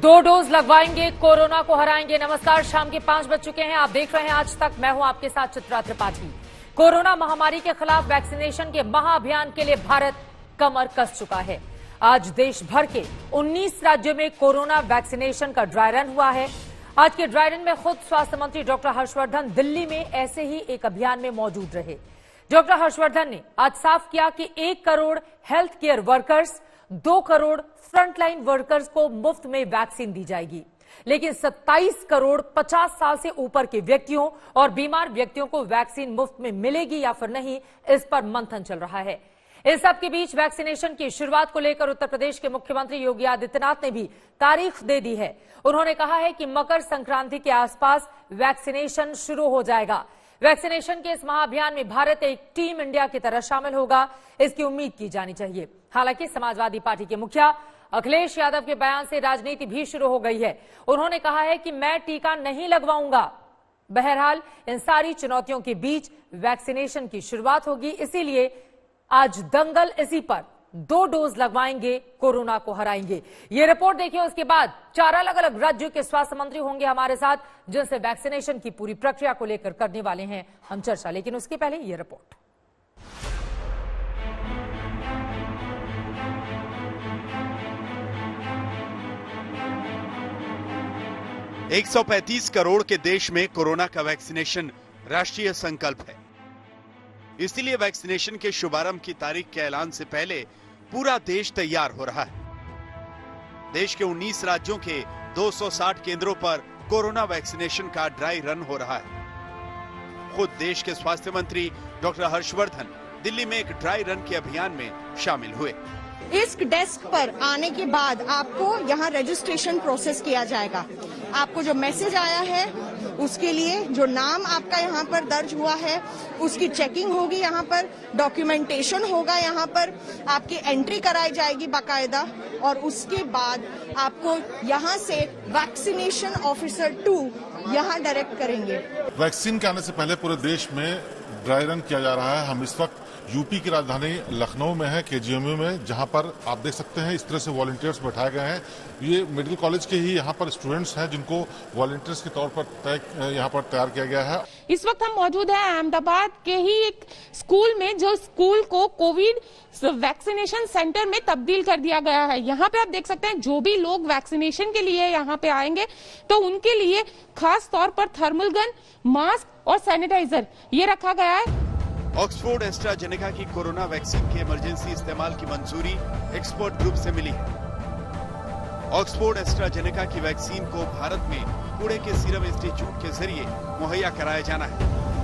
2 dose लगवाएंगे, corona को हराएंगे। नमस्कार, शाम के 5 बज चुके हैं। आप देख रहे हैं आज तक। मैं हूं आपके साथ चित्रा त्रिपाठी। कोरोना महामारी के खिलाफ वैक्सीनेशन के महाअभियान के लिए भारत कमर कस चुका है। आज देश भर के 19 राज्यों में कोरोना वैक्सीनेशन का ड्राई रन हुआ है। आज के ड्राई रन में खुद स्वास्थ्य मंत्री डॉक्टर हर्षवर्धन दिल्ली में ऐसे ही एक अभियान में मौजूद रहे। डॉक्टर हर्षवर्धन ने आज साफ किया कि 1 crore health care workers, 2 crore frontline workers को मुफ्त में वैक्सीन दी जाएगी, लेकिन 27 करोड़ 50 साल से ऊपर के व्यक्तियों और बीमार व्यक्तियों को वैक्सीन मुफ्त में मिलेगी या फिर नहीं, इस पर मंथन चल रहा है। इस सब के बीच वैक्सीनेशन की शुरुआत को लेकर उत्तर प्रदेश के मुख्यमंत्री योगी आदित्यनाथ ने भी तारीख दे दी है। उन्होंने कहा है कि मकर संक्रांति के आसपास वैक्सीनेशन शुरू हो जाएगा। वैक्सीनेशन के इस महाअभियान में भारत एक टीम इंडिया की तरह शामिल होगा, इसकी उम्मीद की जानी चाहिए। हालांकि समाजवादी पार्टी के मुखिया अखिलेश यादव के बयान से राजनीति भी शुरू हो गई है। उन्होंने कहा है कि मैं टीका नहीं लगवाऊंगा। बहरहाल इन सारी चुनौतियों के बीच वैक्सीनेशन की शुरुआत होगी, इसीलिए आज दंगल इसी पर। 2 डोज लगवाएंगे, कोरोना को हराएंगे। ये रिपोर्ट देखिए। उसके बाद 4 अलग अलग राज्यों के स्वास्थ्य मंत्री होंगे हमारे साथ, जिनसे वैक्सीनेशन की पूरी प्रक्रिया को लेकर करने वाले हैं हम चर्चा। लेकिन उसके पहले ये रिपोर्ट। एक 135 करोड़ के देश में कोरोना का वैक्सीनेशन राष्ट्रीय संकल्प है। इसलिए वैक्सीनेशन के शुभारंभ की तारीख के ऐलान से पहले पूरा देश तैयार हो रहा है। देश के 19 राज्यों के 260 केंद्रों पर कोरोना वैक्सीनेशन का ड्राई रन हो रहा है। खुद देश के स्वास्थ्य मंत्री डॉक्टर हर्षवर्धन दिल्ली में एक ड्राई रन के अभियान में शामिल हुए। इस डेस्क पर आने के बाद आपको यहाँ रजिस्ट्रेशन प्रोसेस किया जाएगा। आपको जो मैसेज आया है उसके लिए जो नाम आपका यहाँ पर दर्ज हुआ है उसकी चेकिंग होगी, यहाँ पर डॉक्यूमेंटेशन होगा, यहाँ पर आपकी एंट्री कराई जाएगी बाकायदा, और उसके बाद आपको यहाँ से वैक्सीनेशन ऑफिसर 2 यहाँ डायरेक्ट करेंगे। वैक्सीन के आने से पहले पूरे देश में ड्राई रन किया जा रहा है। हम इस वक्त यूपी की राजधानी लखनऊ में है, KGMU में, जहां पर आप देख सकते हैं इस तरह से वॉलंटियर्स बैठाए गए हैं। ये मेडिकल कॉलेज के ही यहाँ पर स्टूडेंट्स हैं जिनको वॉलंटियर्स के तौर पर यहाँ पर तैयार किया गया है। इस वक्त हम मौजूद हैं अहमदाबाद के ही एक स्कूल में, जो स्कूल को कोविड वैक्सीनेशन सेंटर में तब्दील कर दिया गया है। यहाँ पे आप देख सकते हैं जो भी लोग वैक्सीनेशन के लिए यहाँ पे आएंगे तो उनके लिए खास तौर पर थर्मल गन, मास्क और सैनिटाइजर ये रखा गया है। ऑक्सफोर्ड एस्ट्राजेनेका की कोरोना वैक्सीन के इमरजेंसी इस्तेमाल की मंजूरी एक्सपर्ट ग्रुप से मिली है। ऑक्सफोर्ड एस्ट्राजेनेका की वैक्सीन को भारत में पुणे के सीरम इंस्टीट्यूट के जरिए मुहैया कराया जाना है,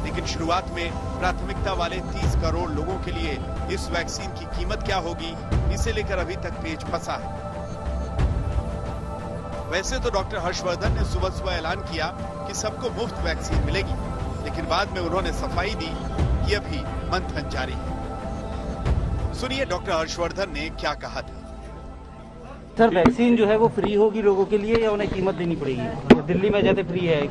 लेकिन शुरुआत में प्राथमिकता वाले 30 करोड़ लोगों के लिए इस वैक्सीन की कीमत क्या होगी, इसे लेकर अभी तक पेच फंसा है। वैसे तो डॉक्टर हर्षवर्धन ने सुबह ऐलान किया कि सबको मुफ्त वैक्सीन मिलेगी, लेकिन बाद में उन्होंने सफाई दी कि अभी मंथन जारी है। सुनिए डॉक्टर हर्षवर्धन ने क्या कहा था। सर, वैक्सीन जो है वो फ्री होगी लोगों के लिए या उन्हें कीमत देनी पड़ेगी? दिल्ली में जैसे फ्री है,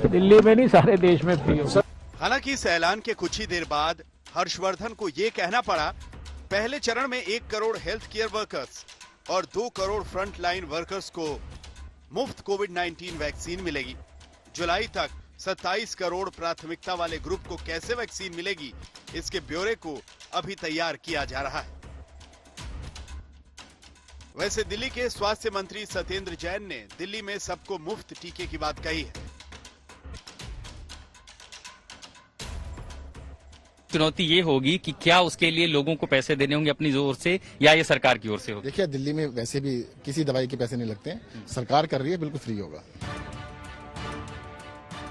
दिल्ली में नहीं, सारे देश में फ्री हो। हालांकि इस ऐलान के कुछ ही देर बाद हर्षवर्धन को ये कहना पड़ा, पहले चरण में 1 करोड़ हेल्थ केयर वर्कर्स और 2 करोड़ फ्रंट लाइन वर्कर्स को मुफ्त कोविड-19 वैक्सीन मिलेगी। जुलाई तक 27 करोड़ प्राथमिकता वाले ग्रुप को कैसे वैक्सीन मिलेगी, इसके ब्यौरे को अभी तैयार किया जा रहा है। वैसे दिल्ली के स्वास्थ्य मंत्री सत्येंद्र जैन ने दिल्ली में सबको मुफ्त टीके की बात कही है। चुनौती ये होगी कि क्या उसके लिए लोगों को पैसे देने होंगे अपनी जोर से या ये सरकार की ओर से होगी। देखिए, दिल्ली में वैसे भी किसी दवाई के पैसे नहीं लगते हैं, सरकार कर रही है, बिल्कुल फ्री होगा।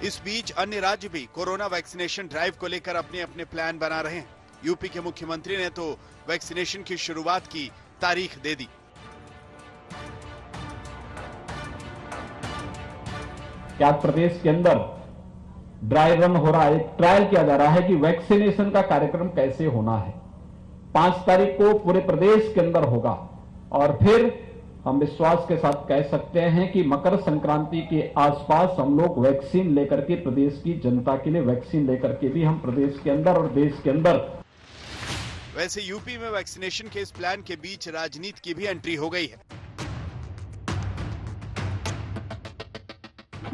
इस बीच अन्य राज्य भी कोरोना वैक्सीनेशन ड्राइव को लेकर अपने अपने प्लान बना रहे हैं। यूपी के मुख्यमंत्री ने तो वैक्सीनेशन की शुरुआत की तारीख दे दी। क्या प्रदेश के अंदर ड्राई रन हो रहा है, एक ट्रायल किया जा रहा है कि वैक्सीनेशन का कार्यक्रम कैसे होना है। 5 तारीख को पूरे प्रदेश के अंदर होगा और फिर हम विश्वास के साथ कह सकते हैं कि मकर संक्रांति के आसपास हम लोग वैक्सीन लेकर के प्रदेश की जनता के लिए वैक्सीन लेकर के भी हम प्रदेश के अंदर और देश के अंदर। वैसे यूपी में वैक्सीनेशन के इस प्लान के बीच राजनीति की भी एंट्री हो गई है।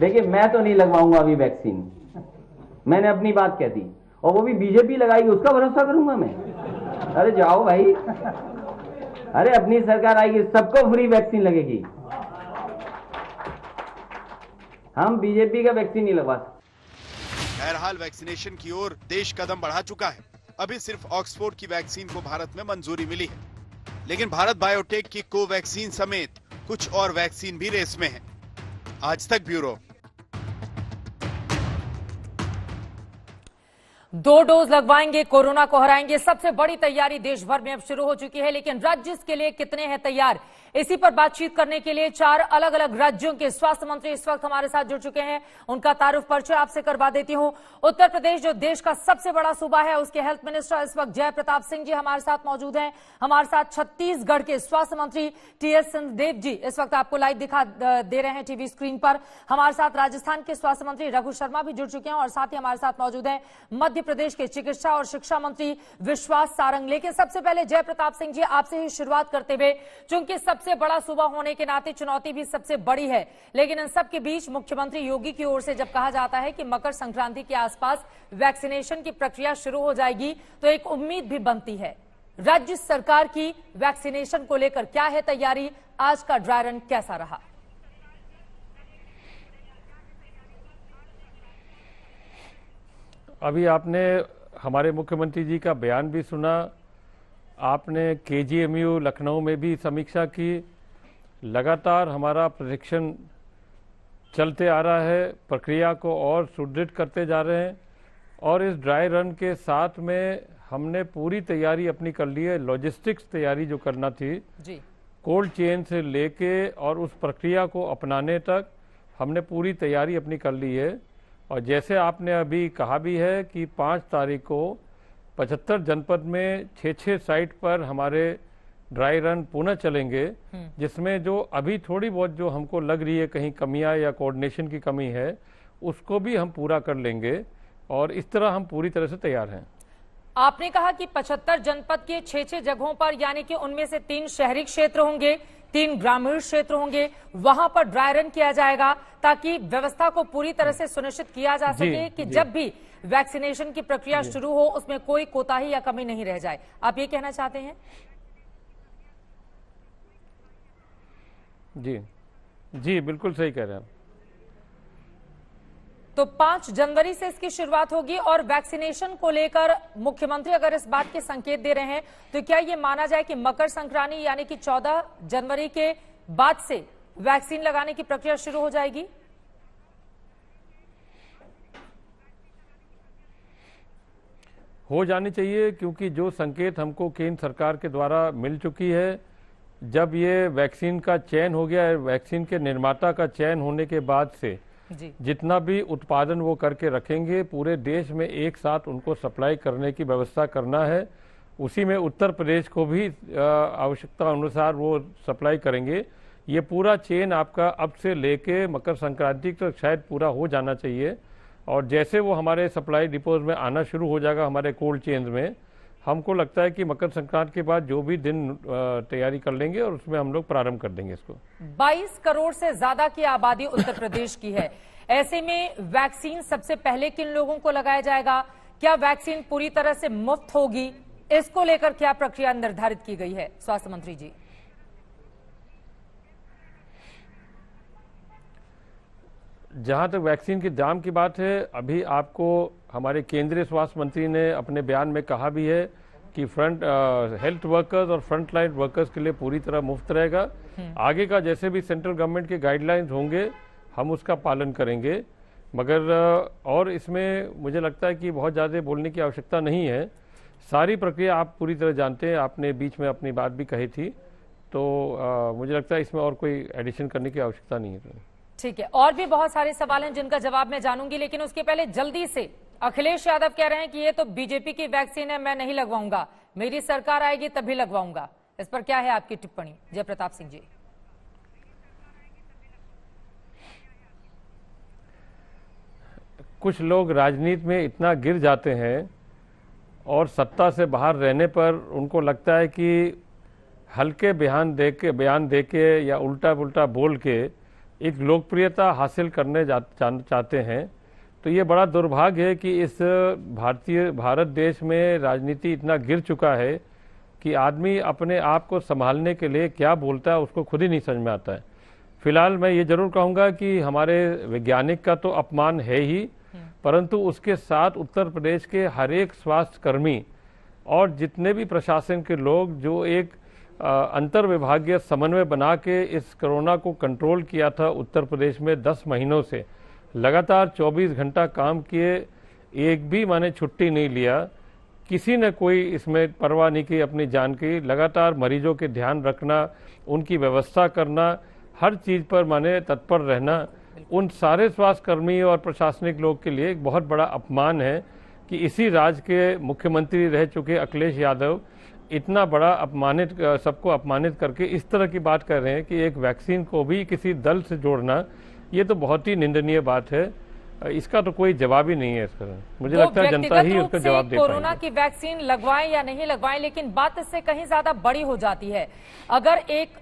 देखिए मैं तो नहीं लगवाऊंगा अभी वैक्सीन, मैंने अपनी बात कह दी, और वो भी बीजेपी लगाएगी उसका भरोसा करूंगा मैं? अरे जाओ भाई, अरे अपनी सरकार आएगी सबको फ्री वैक्सीन लगेगी, हम बीजेपी का वैक्सीन नहीं लगवा सकते। बहरहाल वैक्सीनेशन की ओर देश कदम बढ़ा चुका है। अभी सिर्फ ऑक्सफोर्ड की वैक्सीन को भारत में मंजूरी मिली है, लेकिन भारत बायोटेक की कोवैक्सीन समेत कुछ और वैक्सीन भी रेस में है। आज तक ब्यूरो। 2 डोज लगवाएंगे, कोरोना को हराएंगे, सबसे बड़ी तैयारी देश भर में अब शुरू हो चुकी है। लेकिन राज्य इसके लिए कितने हैं तैयार, इसी पर बातचीत करने के लिए 4 अलग अलग राज्यों के स्वास्थ्य मंत्री इस वक्त हमारे साथ जुड़ चुके हैं। उनका तारुफ परिचय आपसे करवा देती हूं। उत्तर प्रदेश जो देश का सबसे बड़ा सूबा है, उसके हेल्थ मिनिस्टर इस वक्त जय प्रताप सिंह जी हमारे साथ मौजूद हैं। हमारे साथ छत्तीसगढ़ के स्वास्थ्य मंत्री टी.एस. सिंहदेव जी इस वक्त आपको लाइव दिखा दे रहे हैं टीवी स्क्रीन पर। हमारे साथ राजस्थान के स्वास्थ्य मंत्री रघु शर्मा भी जुड़ चुके हैं और साथ ही हमारे साथ मौजूद हैं मध्य प्रदेश के चिकित्सा और शिक्षा मंत्री विश्वास सारंग। लेकिन सबसे पहले जय प्रताप सिंह जी आपसे ही शुरुआत करते हुए, चूंकि सबसे बड़ा सूबा होने के नाते चुनौती भी सबसे बड़ी है, लेकिन इन सब के बीच मुख्यमंत्री योगी की ओर से जब कहा जाता है कि मकर संक्रांति के आसपास वैक्सीनेशन की प्रक्रिया शुरू हो जाएगी, तो एक उम्मीद भी बनती है। राज्य सरकार की वैक्सीनेशन को लेकर क्या है तैयारी, आज का ड्राई रन कैसा रहा? अभी आपने हमारे मुख्यमंत्री जी का बयान भी सुना, आपने केजीएमयू लखनऊ में भी समीक्षा की। लगातार हमारा प्रशिक्षण चलते आ रहा है, प्रक्रिया को और सुदृढ़ करते जा रहे हैं और इस ड्राई रन के साथ में हमने पूरी तैयारी अपनी कर ली है। लॉजिस्टिक्स तैयारी जो करना थी जी, कोल्ड चेन से लेके और उस प्रक्रिया को अपनाने तक हमने पूरी तैयारी अपनी कर ली है। और जैसे आपने अभी कहा भी है कि 5 तारीख को 75 जनपद में 6-6 साइट पर हमारे ड्राई रन पुनः चलेंगे, जिसमें जो अभी थोड़ी बहुत जो हमको लग रही है कहीं कमियां या कोऑर्डिनेशन की कमी है, उसको भी हम पूरा कर लेंगे और इस तरह हम पूरी तरह से तैयार हैं। आपने कहा कि 75 जनपद के 6-6 जगहों पर, यानी कि उनमें से 3 शहरी क्षेत्र होंगे, 3 ग्रामीण क्षेत्र होंगे, वहां पर ड्राई रन किया जाएगा ताकि व्यवस्था को पूरी तरह से सुनिश्चित किया जा सके कि जब भी वैक्सीनेशन की प्रक्रिया शुरू हो उसमें कोई कोताही या कमी नहीं रह जाए। आप ये कहना चाहते हैं? जी बिल्कुल सही कह रहे हैं। तो 5 जनवरी से इसकी शुरुआत होगी और वैक्सीनेशन को लेकर मुख्यमंत्री अगर इस बात के संकेत दे रहे हैं, तो क्या ये माना जाए कि मकर संक्रांति यानी कि 14 जनवरी के बाद से वैक्सीन लगाने की प्रक्रिया शुरू हो जाएगी? हो जानी चाहिए, क्योंकि जो संकेत हमको केंद्र सरकार के द्वारा मिल चुकी है, जब ये वैक्सीन का चयन हो गया है, वैक्सीन के निर्माता का चयन होने के बाद से जितना भी उत्पादन वो करके रखेंगे, पूरे देश में एक साथ उनको सप्लाई करने की व्यवस्था करना है। उसी में उत्तर प्रदेश को भी आवश्यकता अनुसार वो सप्लाई करेंगे। ये पूरा चेन आपका अब से लेके मकर संक्रांति तक शायद पूरा हो जाना चाहिए। और जैसे वो हमारे सप्लाई डिपोज में आना शुरू हो जाएगा हमारे कोल्ड चेन्स में, हमको लगता है कि मकर संक्रांति के बाद जो भी दिन तैयारी कर लेंगे और उसमें हम लोग प्रारंभ कर देंगे इसको। 22 करोड़ से ज्यादा की आबादी उत्तर प्रदेश की है। ऐसे में वैक्सीन सबसे पहले किन लोगों को लगाया जाएगा? क्या वैक्सीन पूरी तरह से मुफ्त होगी? इसको लेकर क्या प्रक्रिया निर्धारित की गई है स्वास्थ्य मंत्री जी? जहां तक वैक्सीन के दाम की बात है, अभी आपको हमारे केंद्रीय स्वास्थ्य मंत्री ने अपने बयान में कहा भी है कि हेल्थ वर्कर्स और फ्रंट लाइन वर्कर्स के लिए पूरी तरह मुफ्त रहेगा। आगे का जैसे भी सेंट्रल गवर्नमेंट के गाइडलाइंस होंगे हम उसका पालन करेंगे, मगर और इसमें मुझे लगता है कि बहुत ज़्यादा बोलने की आवश्यकता नहीं है। सारी प्रक्रिया आप पूरी तरह जानते हैं, आपने बीच में अपनी बात भी कही थी, तो मुझे लगता है इसमें और कोई एडिशन करने की आवश्यकता नहीं है। ठीक है, और भी बहुत सारे सवाल हैं जिनका जवाब मैं जानूंगी, लेकिन उसके पहले जल्दी से अखिलेश यादव कह रहे हैं कि ये तो बीजेपी की वैक्सीन है, मैं नहीं लगवाऊंगा, मेरी सरकार आएगी तभी लगवाऊंगा। इस पर क्या है आपकी टिप्पणी जय प्रताप सिंह जी? कुछ लोग राजनीति में इतना गिर जाते हैं और सत्ता से बाहर रहने पर उनको लगता है कि हल्के बयान देके या उल्टा पुल्टा बोल के एक लोकप्रियता हासिल करने चाहते हैं, तो ये बड़ा दुर्भाग्य है कि इस भारत देश में राजनीति इतना गिर चुका है कि आदमी अपने आप को संभालने के लिए क्या बोलता है उसको खुद ही नहीं समझ में आता है। फिलहाल मैं ये जरूर कहूँगा कि हमारे वैज्ञानिक का तो अपमान है ही, परंतु उसके साथ उत्तर प्रदेश के हर एक स्वास्थ्य कर्मी और जितने भी प्रशासन के लोग जो एक अंतर विभागीय समन्वय बना के इस कोरोना को कंट्रोल किया था उत्तर प्रदेश में 10 महीनों से, लगातार 24 घंटा काम किए, एक भी माने छुट्टी नहीं लिया, किसी ने कोई इसमें परवाह नहीं की अपनी जान की, लगातार मरीजों के ध्यान रखना, उनकी व्यवस्था करना, हर चीज पर माने तत्पर रहना, उन सारे स्वास्थ्य कर्मी और प्रशासनिक लोग के लिए एक बहुत बड़ा अपमान है कि इसी राज्य के मुख्यमंत्री रह चुके अखिलेश यादव इतना बड़ा सबको अपमानित करके इस तरह की बात कर रहे हैं कि एक वैक्सीन को भी किसी दल से जोड़ना, ये तो बहुत ही निंदनीय बात है। इसका तो कोई जवाब ही नहीं है इसका। मुझे लगता है जनता ही उसका जवाब दे पाएगी। कोरोना की वैक्सीन लगवाएं या नहीं लगवाएं, लेकिन बात इससे कहीं ज्यादा बड़ी हो जाती है। अगर एक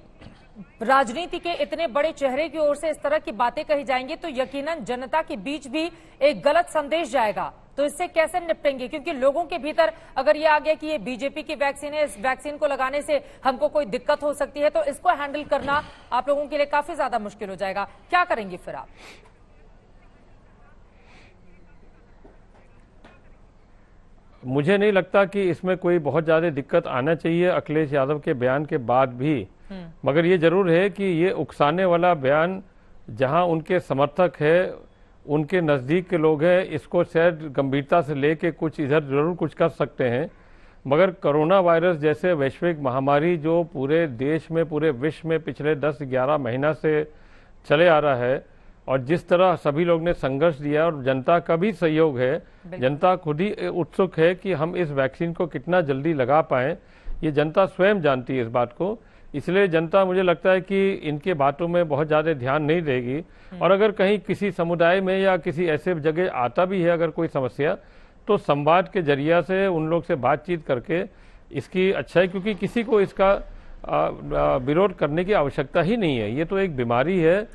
राजनीति के इतने बड़े चेहरे की ओर से इस तरह की बातें कही जाएंगी तो यकीनन जनता के बीच भी एक गलत संदेश जाएगा। तो इससे कैसे निपटेंगे? क्योंकि लोगों के भीतर अगर ये आ गया कि ये बीजेपी की वैक्सीन है, इस वैक्सीन को लगाने से हमको कोई दिक्कत हो सकती है, तो इसको हैंडल करना आप लोगों के लिए काफी ज्यादा मुश्किल हो जाएगा। क्या करेंगे फिर आप? मुझे नहीं लगता कि इसमें कोई बहुत ज्यादा दिक्कत आना चाहिए अखिलेश यादव के बयान के बाद भी, मगर ये जरूर है कि ये उकसाने वाला बयान जहां उनके समर्थक है, उनके नजदीक के लोग हैं, इसको शायद गंभीरता से लेके कुछ इधर जरूर कुछ कर सकते हैं, मगर कोरोना वायरस जैसे वैश्विक महामारी जो पूरे देश में, पूरे विश्व में पिछले 10-11 महीना से चले आ रहा है और जिस तरह सभी लोग ने संघर्ष दिया और जनता का भी सहयोग है, जनता खुद ही उत्सुक है कि हम इस वैक्सीन को कितना जल्दी लगा पाएं, ये जनता स्वयं जानती है इस बात को। इसलिए जनता मुझे लगता है कि इनके बातों में बहुत ज़्यादा ध्यान नहीं देगी और अगर कहीं किसी समुदाय में या किसी ऐसे जगह आता भी है अगर कोई समस्या, तो संवाद के जरिया से उन लोग से बातचीत करके इसकी अच्छाई, क्योंकि किसी को इसका विरोध करने की आवश्यकता ही नहीं है। ये तो एक बीमारी है,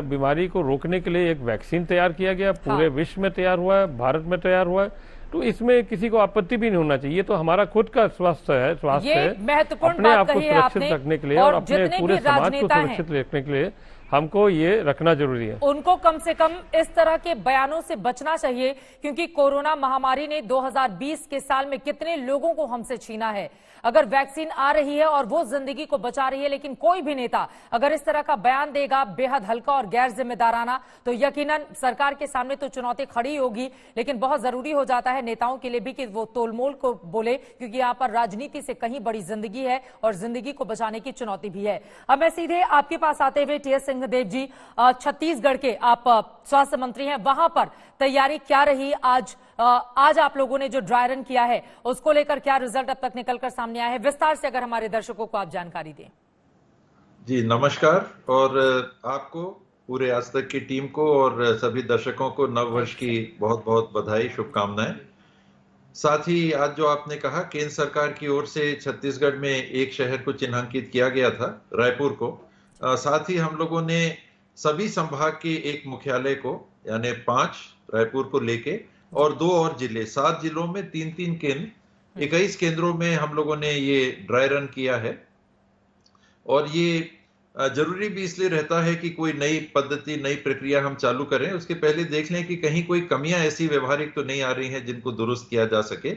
बीमारी को रोकने के लिए एक वैक्सीन तैयार किया गया, पूरे विश्व में तैयार हुआ है, भारत में तैयार हुआ है, तो इसमें किसी को आपत्ति भी नहीं होना चाहिए। ये तो हमारा खुद का स्वास्थ्य है, अपने आप को सुरक्षित रखने के लिए और अपने पूरे समाज को सुरक्षित रखने के लिए हमको ये रखना जरूरी है। उनको कम से कम इस तरह के बयानों से बचना चाहिए, क्योंकि कोरोना महामारी ने 2020 के साल में कितने लोगों को हमसे छीना है। अगर वैक्सीन आ रही है और वो जिंदगी को बचा रही है, लेकिन कोई भी नेता अगर इस तरह का बयान देगा बेहद हल्का और गैर जिम्मेदाराना, तो यकीनन सरकार के सामने तो चुनौती खड़ी होगी। लेकिन बहुत जरूरी हो जाता है नेताओं के लिए भी कि वो तोलमोल को बोले, क्योंकि यहाँ पर राजनीति से कहीं बड़ी जिंदगी है और जिंदगी को बचाने की चुनौती भी है। अब मैं सीधे आपके पास आते हुए टीएस सिंहदेव जी, छत्तीसगढ़ के आप स्वास्थ्य मंत्री हैं, वहां पर तैयारी क्या रही? आज आप लोगों ने जो ड्राई रन किया है उसको लेकर क्या रिजल्ट अब तक निकलकर सामने आया है? विस्तार से अगर हमारे दर्शकों को आप जानकारी दें। जी नमस्कार, और आपको, पूरे आज तक की टीम को और सभी दर्शकों को नववर्ष की बहुत बहुत बधाई, शुभकामनाएं। साथ ही आज जो आपने कहा, केंद्र सरकार की ओर से छत्तीसगढ़ में एक शहर को चिन्हांकित किया गया था, रायपुर को। साथ ही हम लोगों ने सभी संभाग के एक मुख्यालय को, यानी 5 रायपुर को लेके, और 2 और जिले, 7 जिलों में 3-3 केंद्र, 21 केंद्रों में हम लोगों ने ये ड्राई रन किया है। और ये जरूरी भी इसलिए रहता है कि कोई नई पद्धति, नई प्रक्रिया हम चालू करें, उसके पहले देख लें कि कहीं कोई कमियां ऐसी व्यवहारिक तो नहीं आ रही हैं जिनको दुरुस्त किया जा सके।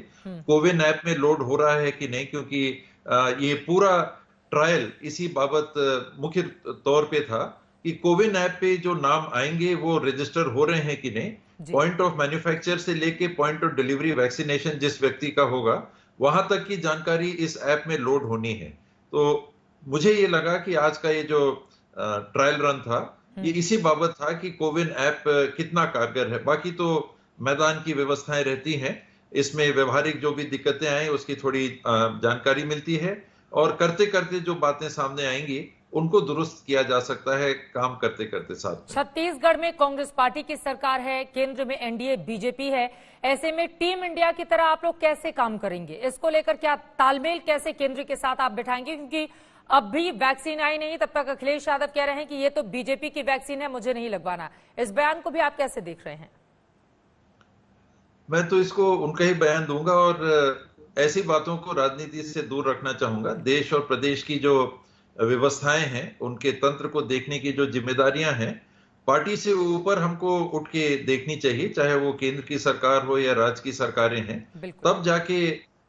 कोविन ऐप में लोड हो रहा है कि नहीं, क्योंकि ये पूरा ट्रायल इसी बाबत मुख्य तौर पे था कि कोविन ऐप पे जो नाम आएंगे वो रजिस्टर हो रहे हैं कि नहीं। पॉइंट ऑफ मैन्युफैक्चर से लेके पॉइंट ऑफ डिलीवरी वैक्सीनेशन जिस व्यक्ति का होगा, वहां तक की जानकारी इस ऐप में लोड होनी है। तो मुझे ये लगा कि आज का ये जो ट्रायल रन था, ये इसी बाबत था कि कोविन ऐप कितना कारगर है। बाकी तो मैदान की व्यवस्थाएं रहती हैं, इसमें व्यवहारिक जो भी दिक्कतें आए उसकी थोड़ी जानकारी मिलती है, और करते करते जो बातें सामने आएंगी उनको दुरुस्त किया जा सकता है, काम करते करते साथ। छत्तीसगढ़ में कांग्रेस पार्टी की सरकार है, केंद्र में एनडीए बीजेपी है, ऐसे में टीम इंडिया की तरह आप लोग कैसे काम करेंगे? इसको लेकर क्या तालमेल कैसे केंद्र के साथ आप बिठाएंगे? क्योंकि अब भी वैक्सीन आई नहीं, तब तक अखिलेश यादव कह रहे हैं कि ये तो बीजेपी की वैक्सीन है, मुझे नहीं लगवाना। इस बयान को भी आप कैसे देख रहे हैं? मैं तो इसको उनका ही बयान दूंगा और ऐसी बातों को राजनीति से दूर रखना चाहूंगा। देश और प्रदेश की जो व्यवस्थाएं हैं, उनके तंत्र को देखने की जो जिम्मेदारियां हैं, पार्टी से ऊपर हमको उठ के देखनी चाहिए, चाहे वो केंद्र की सरकार हो या राज्य की सरकारें हैं। तब जाके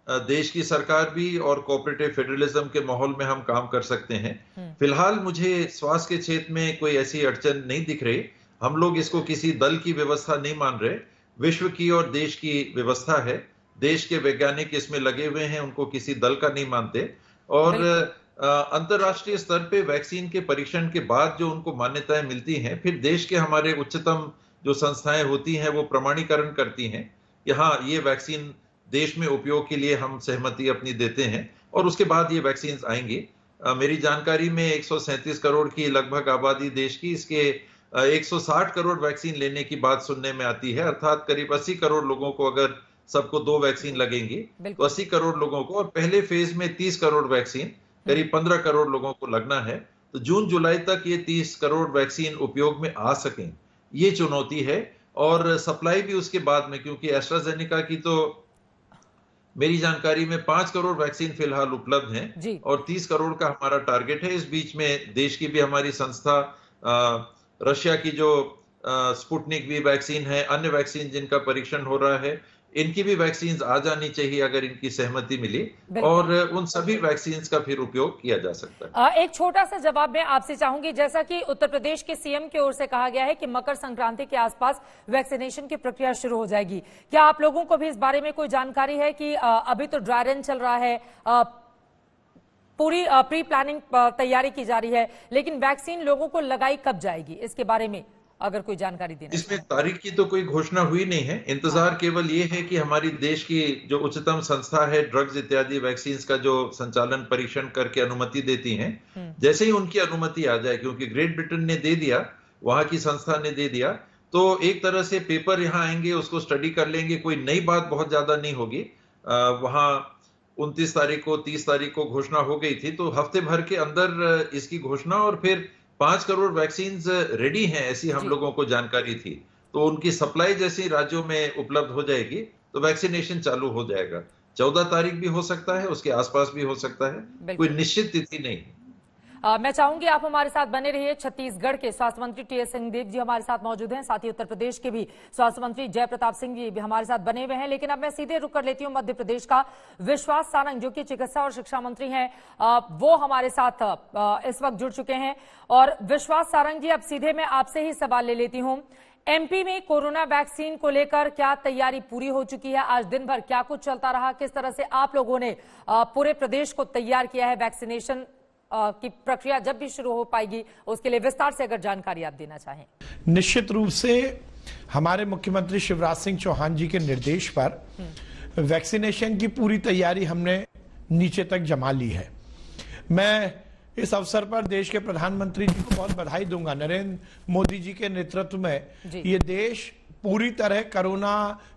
देश की सरकार भी और कोऑपरेटिव फेडरलिज्म के माहौल में हम काम कर सकते हैं। फिलहाल मुझे स्वास्थ्य के क्षेत्र में कोई ऐसी अड़चन नहीं दिख रही। हम लोग इसको किसी दल की व्यवस्था नहीं मान रहे, विश्व की और देश की व्यवस्था है। देश के वैज्ञानिक इसमें लगे हुए हैं, उनको किसी दल का नहीं मानते। और अंतरराष्ट्रीय स्तर पे वैक्सीन के परीक्षण के बाद जो उनको मान्यताएं मिलती हैं, फिर देश के हमारे उच्चतम जो संस्थाएं होती हैं वो प्रमाणीकरण करती हैं कि हाँ, ये वैक्सीन देश में उपयोग के लिए हम सहमति अपनी देते हैं और उसके बाद ये वैक्सीन आएंगी। मेरी जानकारी में 137 करोड़ की लगभग आबादी देश की, इसके 160 करोड़ वैक्सीन लेने की बात सुनने में आती है। अर्थात करीब 80 करोड़ लोगों को अगर सबको 2 वैक्सीन लगेंगी तो 80 करोड़ लोगों को, और पहले फेज में 30 करोड़ वैक्सीन करीब 15 करोड़ लोगों को लगना है। तो जून जुलाई तक ये 30 करोड़ वैक्सीन उपयोग में आ सकें, ये चुनौती है। और सप्लाई भी उसके बाद में, क्योंकि एस्ट्राजेनेका की तो मेरी जानकारी में 5 करोड़ वैक्सीन फिलहाल उपलब्ध हैं और 30 करोड़ का हमारा टारगेट है। इस बीच में देश की भी हमारी संस्था, रशिया की जो स्पुतनिक वी वैक्सीन है, अन्य वैक्सीन जिनका परीक्षण हो रहा है, इनकी भी वैक्सीन आ जानी चाहिए अगर इनकी सहमति मिली, और उन सभी वैक्सीन का फिर उपयोग किया जा सकता है। एक छोटा सा जवाब मैं आपसे चाहूंगी, जैसा कि उत्तर प्रदेश के सीएम की ओर से कहा गया है कि मकर संक्रांति के आसपास वैक्सीनेशन की प्रक्रिया शुरू हो जाएगी, क्या आप लोगों को भी इस बारे में कोई जानकारी है कि अभी तो ड्राई रन चल रहा है, पूरी प्री प्लानिंग तैयारी की जा रही है, लेकिन वैक्सीन लोगों को लगाई कब जाएगी, इसके बारे में अगर कोई जानकारी देना? इसमें तारीख की तो कोई घोषणा हुई नहीं है। इंतजार केवल ये है कि हमारी देश की जो उच्चतम संस्था है, ड्रग्स इत्यादि वैक्सीन का जो संचालन परीक्षण करके अनुमति देती हैं, जैसे ही उनकी अनुमति आ जाए, क्योंकि ग्रेट ब्रिटेन ने दे दिया, वहां की संस्था ने दे दिया, तो एक तरह से पेपर यहाँ आएंगे, उसको स्टडी कर लेंगे, कोई नई बात बहुत ज्यादा नहीं होगी। वहां 29 तारीख को 30 तारीख को घोषणा हो गई थी, तो हफ्ते भर के अंदर इसकी घोषणा, और फिर 5 करोड़ वैक्सीन रेडी हैं, ऐसी हम लोगों को जानकारी थी। तो उनकी सप्लाई जैसी राज्यों में उपलब्ध हो जाएगी तो वैक्सीनेशन चालू हो जाएगा। 14 तारीख भी हो सकता है, उसके आसपास भी हो सकता है, कोई निश्चित तिथि नहीं। मैं चाहूंगी आप हमारे साथ बने रहिए। छत्तीसगढ़ के स्वास्थ्य मंत्री टी.एस. सिंहदेव जी हमारे साथ मौजूद हैं, साथ ही उत्तर प्रदेश के भी स्वास्थ्य मंत्री जय प्रताप सिंह जी भी हमारे साथ बने हुए हैं। लेकिन अब मैं सीधे रुक कर लेती हूं मध्य प्रदेश का। विश्वास सारंग जो कि चिकित्सा और शिक्षा मंत्री हैं, वो हमारे साथ इस वक्त जुड़ चुके हैं। और विश्वास सारंग जी, अब सीधे मैं आपसे ही सवाल ले लेती हूं। एमपी में कोरोना वैक्सीन को लेकर क्या तैयारी पूरी हो चुकी है? आज दिन भर क्या कुछ चलता रहा? किस तरह से आप लोगों ने पूरे प्रदेश को तैयार किया है? वैक्सीनेशन की प्रक्रिया जब भी शुरू हो पाएगी, उसके लिए विस्तार से अगर जानकारी आप देना चाहें। निश्चित रूप से हमारे मुख्यमंत्री शिवराज सिंह चौहान जी के निर्देश पर वैक्सीनेशन की पूरी तैयारी हमने नीचे तक जमा ली है। मैं इस अवसर पर देश के प्रधानमंत्री जी को बहुत बधाई दूंगा। नरेंद्र मोदी जी के नेतृत्व में ये देश पूरी तरह कोरोना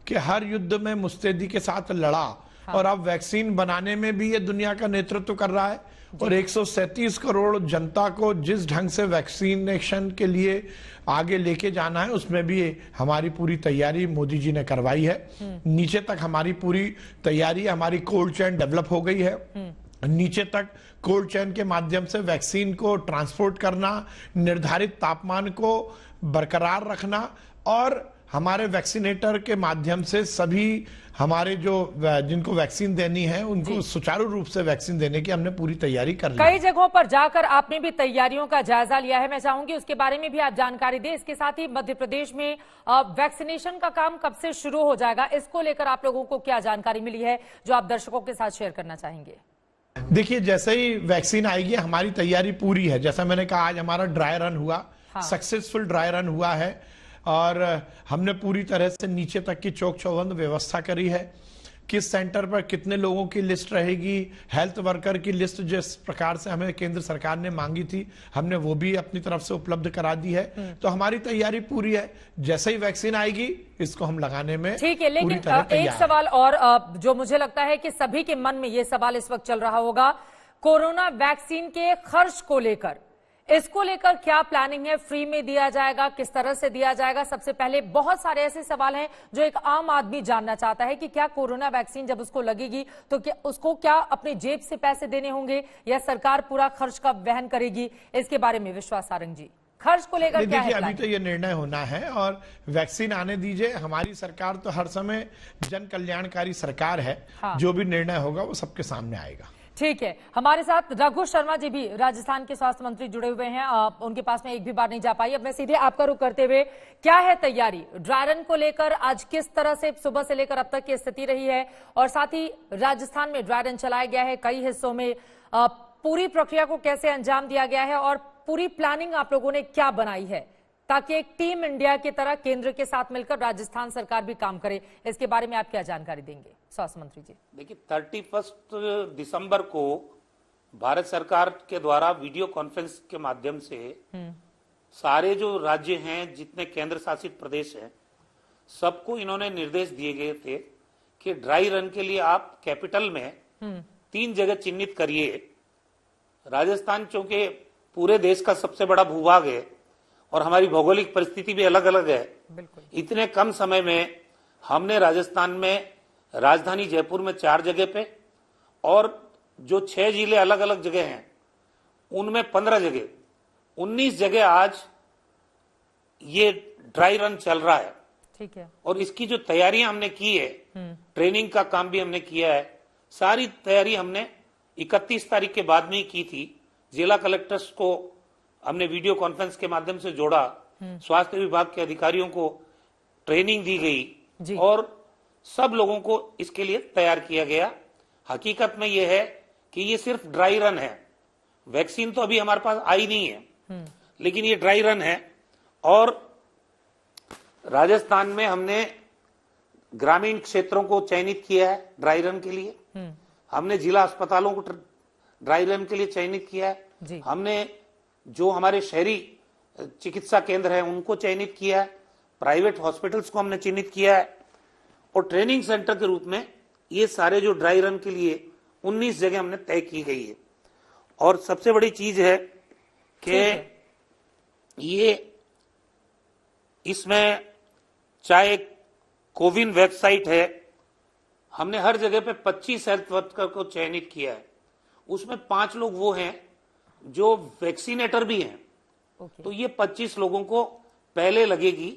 के हर युद्ध में मुस्तैदी के साथ लड़ा, और अब वैक्सीन बनाने में भी ये दुनिया का नेतृत्व कर रहा है। और 137 करोड़ जनता को जिस ढंग से वैक्सीनेशन के लिए आगे लेके जाना है, उसमें भी हमारी पूरी तैयारी मोदी जी ने करवाई है। नीचे तक हमारी पूरी तैयारी, हमारी कोल्ड चेन डेवलप हो गई है। नीचे तक कोल्ड चेन के माध्यम से वैक्सीन को ट्रांसपोर्ट करना, निर्धारित तापमान को बरकरार रखना, और हमारे वैक्सीनेटर के माध्यम से सभी हमारे जो जिनको वैक्सीन देनी है उनको सुचारू रूप से वैक्सीन देने की हमने पूरी तैयारी कर ली। कई जगहों पर जाकर आपने भी तैयारियों का जायजा लिया है, मैं चाहूंगी उसके बारे में भी आप जानकारी दें। इसके साथ ही मध्य प्रदेश में वैक्सीनेशन का काम कब से शुरू हो जाएगा, इसको लेकर आप लोगों को क्या जानकारी मिली है जो आप दर्शकों के साथ शेयर करना चाहेंगे? देखिए, जैसे ही वैक्सीन आएगी हमारी तैयारी पूरी है। जैसा मैंने कहा, आज हमारा ड्राई रन हुआ, सक्सेसफुल ड्राई रन हुआ है, और हमने पूरी तरह से नीचे तक की चौक चौबंद व्यवस्था करी है। किस सेंटर पर कितने लोगों की लिस्ट रहेगी, हेल्थ वर्कर की लिस्ट जिस प्रकार से हमें केंद्र सरकार ने मांगी थी, हमने वो भी अपनी तरफ से उपलब्ध करा दी है। तो हमारी तैयारी पूरी है। जैसे ही वैक्सीन आएगी इसको हम लगाने में ठीक है। लेकिन एक सवाल और जो मुझे लगता है कि सभी के मन में ये सवाल इस वक्त चल रहा होगा, कोरोना वैक्सीन के खर्च को लेकर, इसको लेकर क्या प्लानिंग है? फ्री में दिया जाएगा, किस तरह से दिया जाएगा? सबसे पहले बहुत सारे ऐसे सवाल हैं जो एक आम आदमी जानना चाहता है कि क्या कोरोना वैक्सीन जब उसको लगेगी तो क्या उसको अपने जेब से पैसे देने होंगे या सरकार पूरा खर्च का वहन करेगी? इसके बारे में विश्वास सारंग जी, खर्च को लेकर क्या है? अभी तो ये निर्णय होना है और वैक्सीन आने दीजिए। हमारी सरकार तो हर समय जन कल्याणकारी सरकार है। हाँ। जो भी निर्णय होगा वो सबके सामने आएगा। ठीक है, हमारे साथ रघु शर्मा जी भी राजस्थान के स्वास्थ्य मंत्री जुड़े हुए हैं। उनके पास में एक भी बार नहीं जा पाई। अब मैं सीधे आपका रुख करते हुए, क्या है तैयारी ड्राई रन को लेकर? आज किस तरह से सुबह से लेकर अब तक की स्थिति रही है और साथ ही राजस्थान में ड्राई रन चलाया गया है कई हिस्सों में, पूरी प्रक्रिया को कैसे अंजाम दिया गया है और पूरी प्लानिंग आप लोगों ने क्या बनाई है ताकि एक टीम इंडिया की तरह केंद्र के साथ मिलकर राजस्थान सरकार भी काम करे? इसके बारे में आप क्या जानकारी देंगे स्वास्थ्य मंत्री जी? देखिए, 31 दिसंबर को भारत सरकार के द्वारा वीडियो कॉन्फ्रेंस के माध्यम से सारे जो राज्य हैं, जितने केंद्र शासित प्रदेश हैं, सबको इन्होंने निर्देश दिए गए थे कि ड्राई रन के लिए आप कैपिटल में 3 जगह चिन्हित करिए। राजस्थान चूंकि पूरे देश का सबसे बड़ा भूभाग है और हमारी भौगोलिक परिस्थिति भी अलग अलग है, इतने कम समय में हमने राजस्थान में राजधानी जयपुर में 4 जगह पे और जो 6 जिले अलग अलग जगह हैं उनमें 15 जगह, 19 जगह आज ये ड्राई रन चल रहा है। ठीक है। और इसकी जो तैयारियां हमने की है, ट्रेनिंग का काम भी हमने किया है। सारी तैयारी हमने 31 तारीख के बाद में ही की थी। जिला कलेक्टर्स को हमने वीडियो कॉन्फ्रेंस के माध्यम से जोड़ा, स्वास्थ्य विभाग के अधिकारियों को ट्रेनिंग दी गई और सब लोगों को इसके लिए तैयार किया गया। हकीकत में यह है कि ये सिर्फ ड्राई रन है, वैक्सीन तो अभी हमारे पास आई नहीं है, लेकिन ये ड्राई रन है। और राजस्थान में हमने ग्रामीण क्षेत्रों को चयनित किया है ड्राई रन के लिए। हमने जिला अस्पतालों को ड्राई रन के लिए चयनित किया है। हमने जो हमारे शहरी चिकित्सा केंद्र हैं उनको चयनित किया है, प्राइवेट हॉस्पिटल्स को हमने चिन्हित किया है और ट्रेनिंग सेंटर के रूप में ये सारे जो ड्राई रन के लिए 19 जगह हमने तय की गई है। और सबसे बड़ी चीज है कि ये इसमें चाहे कोविन वेबसाइट है, हमने हर जगह पे 25 हेल्थ वर्कर को चयनित किया है। उसमें 5 लोग वो हैं जो वैक्सीनेटर भी हैं। तो ये 25 लोगों को पहले लगेगी,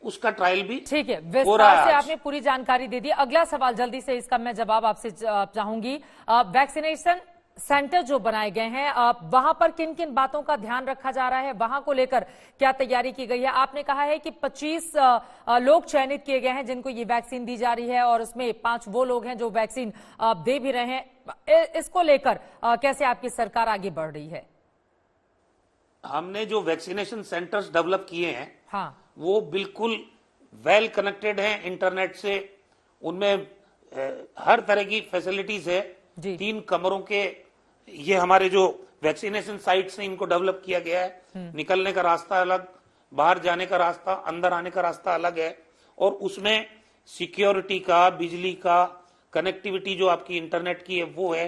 उसका ट्रायल भी ठीक है। विस्तार से आपने पूरी जानकारी दे दी। अगला सवाल जल्दी से इसका मैं जवाब आपसे चाहूंगी। वैक्सीनेशन सेंटर जो बनाए गए हैं, वहां पर किन किन बातों का ध्यान रखा जा रहा है, वहां को लेकर क्या तैयारी की गई है? आपने कहा है कि 25 लोग चयनित किए गए हैं जिनको ये वैक्सीन दी जा रही है और उसमें 5 वो लोग हैं जो वैक्सीन दे भी रहे हैं। इसको लेकर कैसे आपकी सरकार आगे बढ़ रही है? हमने जो वैक्सीनेशन सेंटर्स डेवलप किए हैं, हाँ, वो बिल्कुल वेल कनेक्टेड हैं इंटरनेट से। उनमें हर तरह की फैसिलिटीज है। 3 कमरों के ये हमारे जो वैक्सीनेशन साइट्स हैं, इनको डेवलप किया गया है। निकलने का रास्ता अलग, बाहर जाने का रास्ता, अंदर आने का रास्ता अलग है। और उसमें सिक्योरिटी का, बिजली का, कनेक्टिविटी जो आपकी इंटरनेट की है वो है।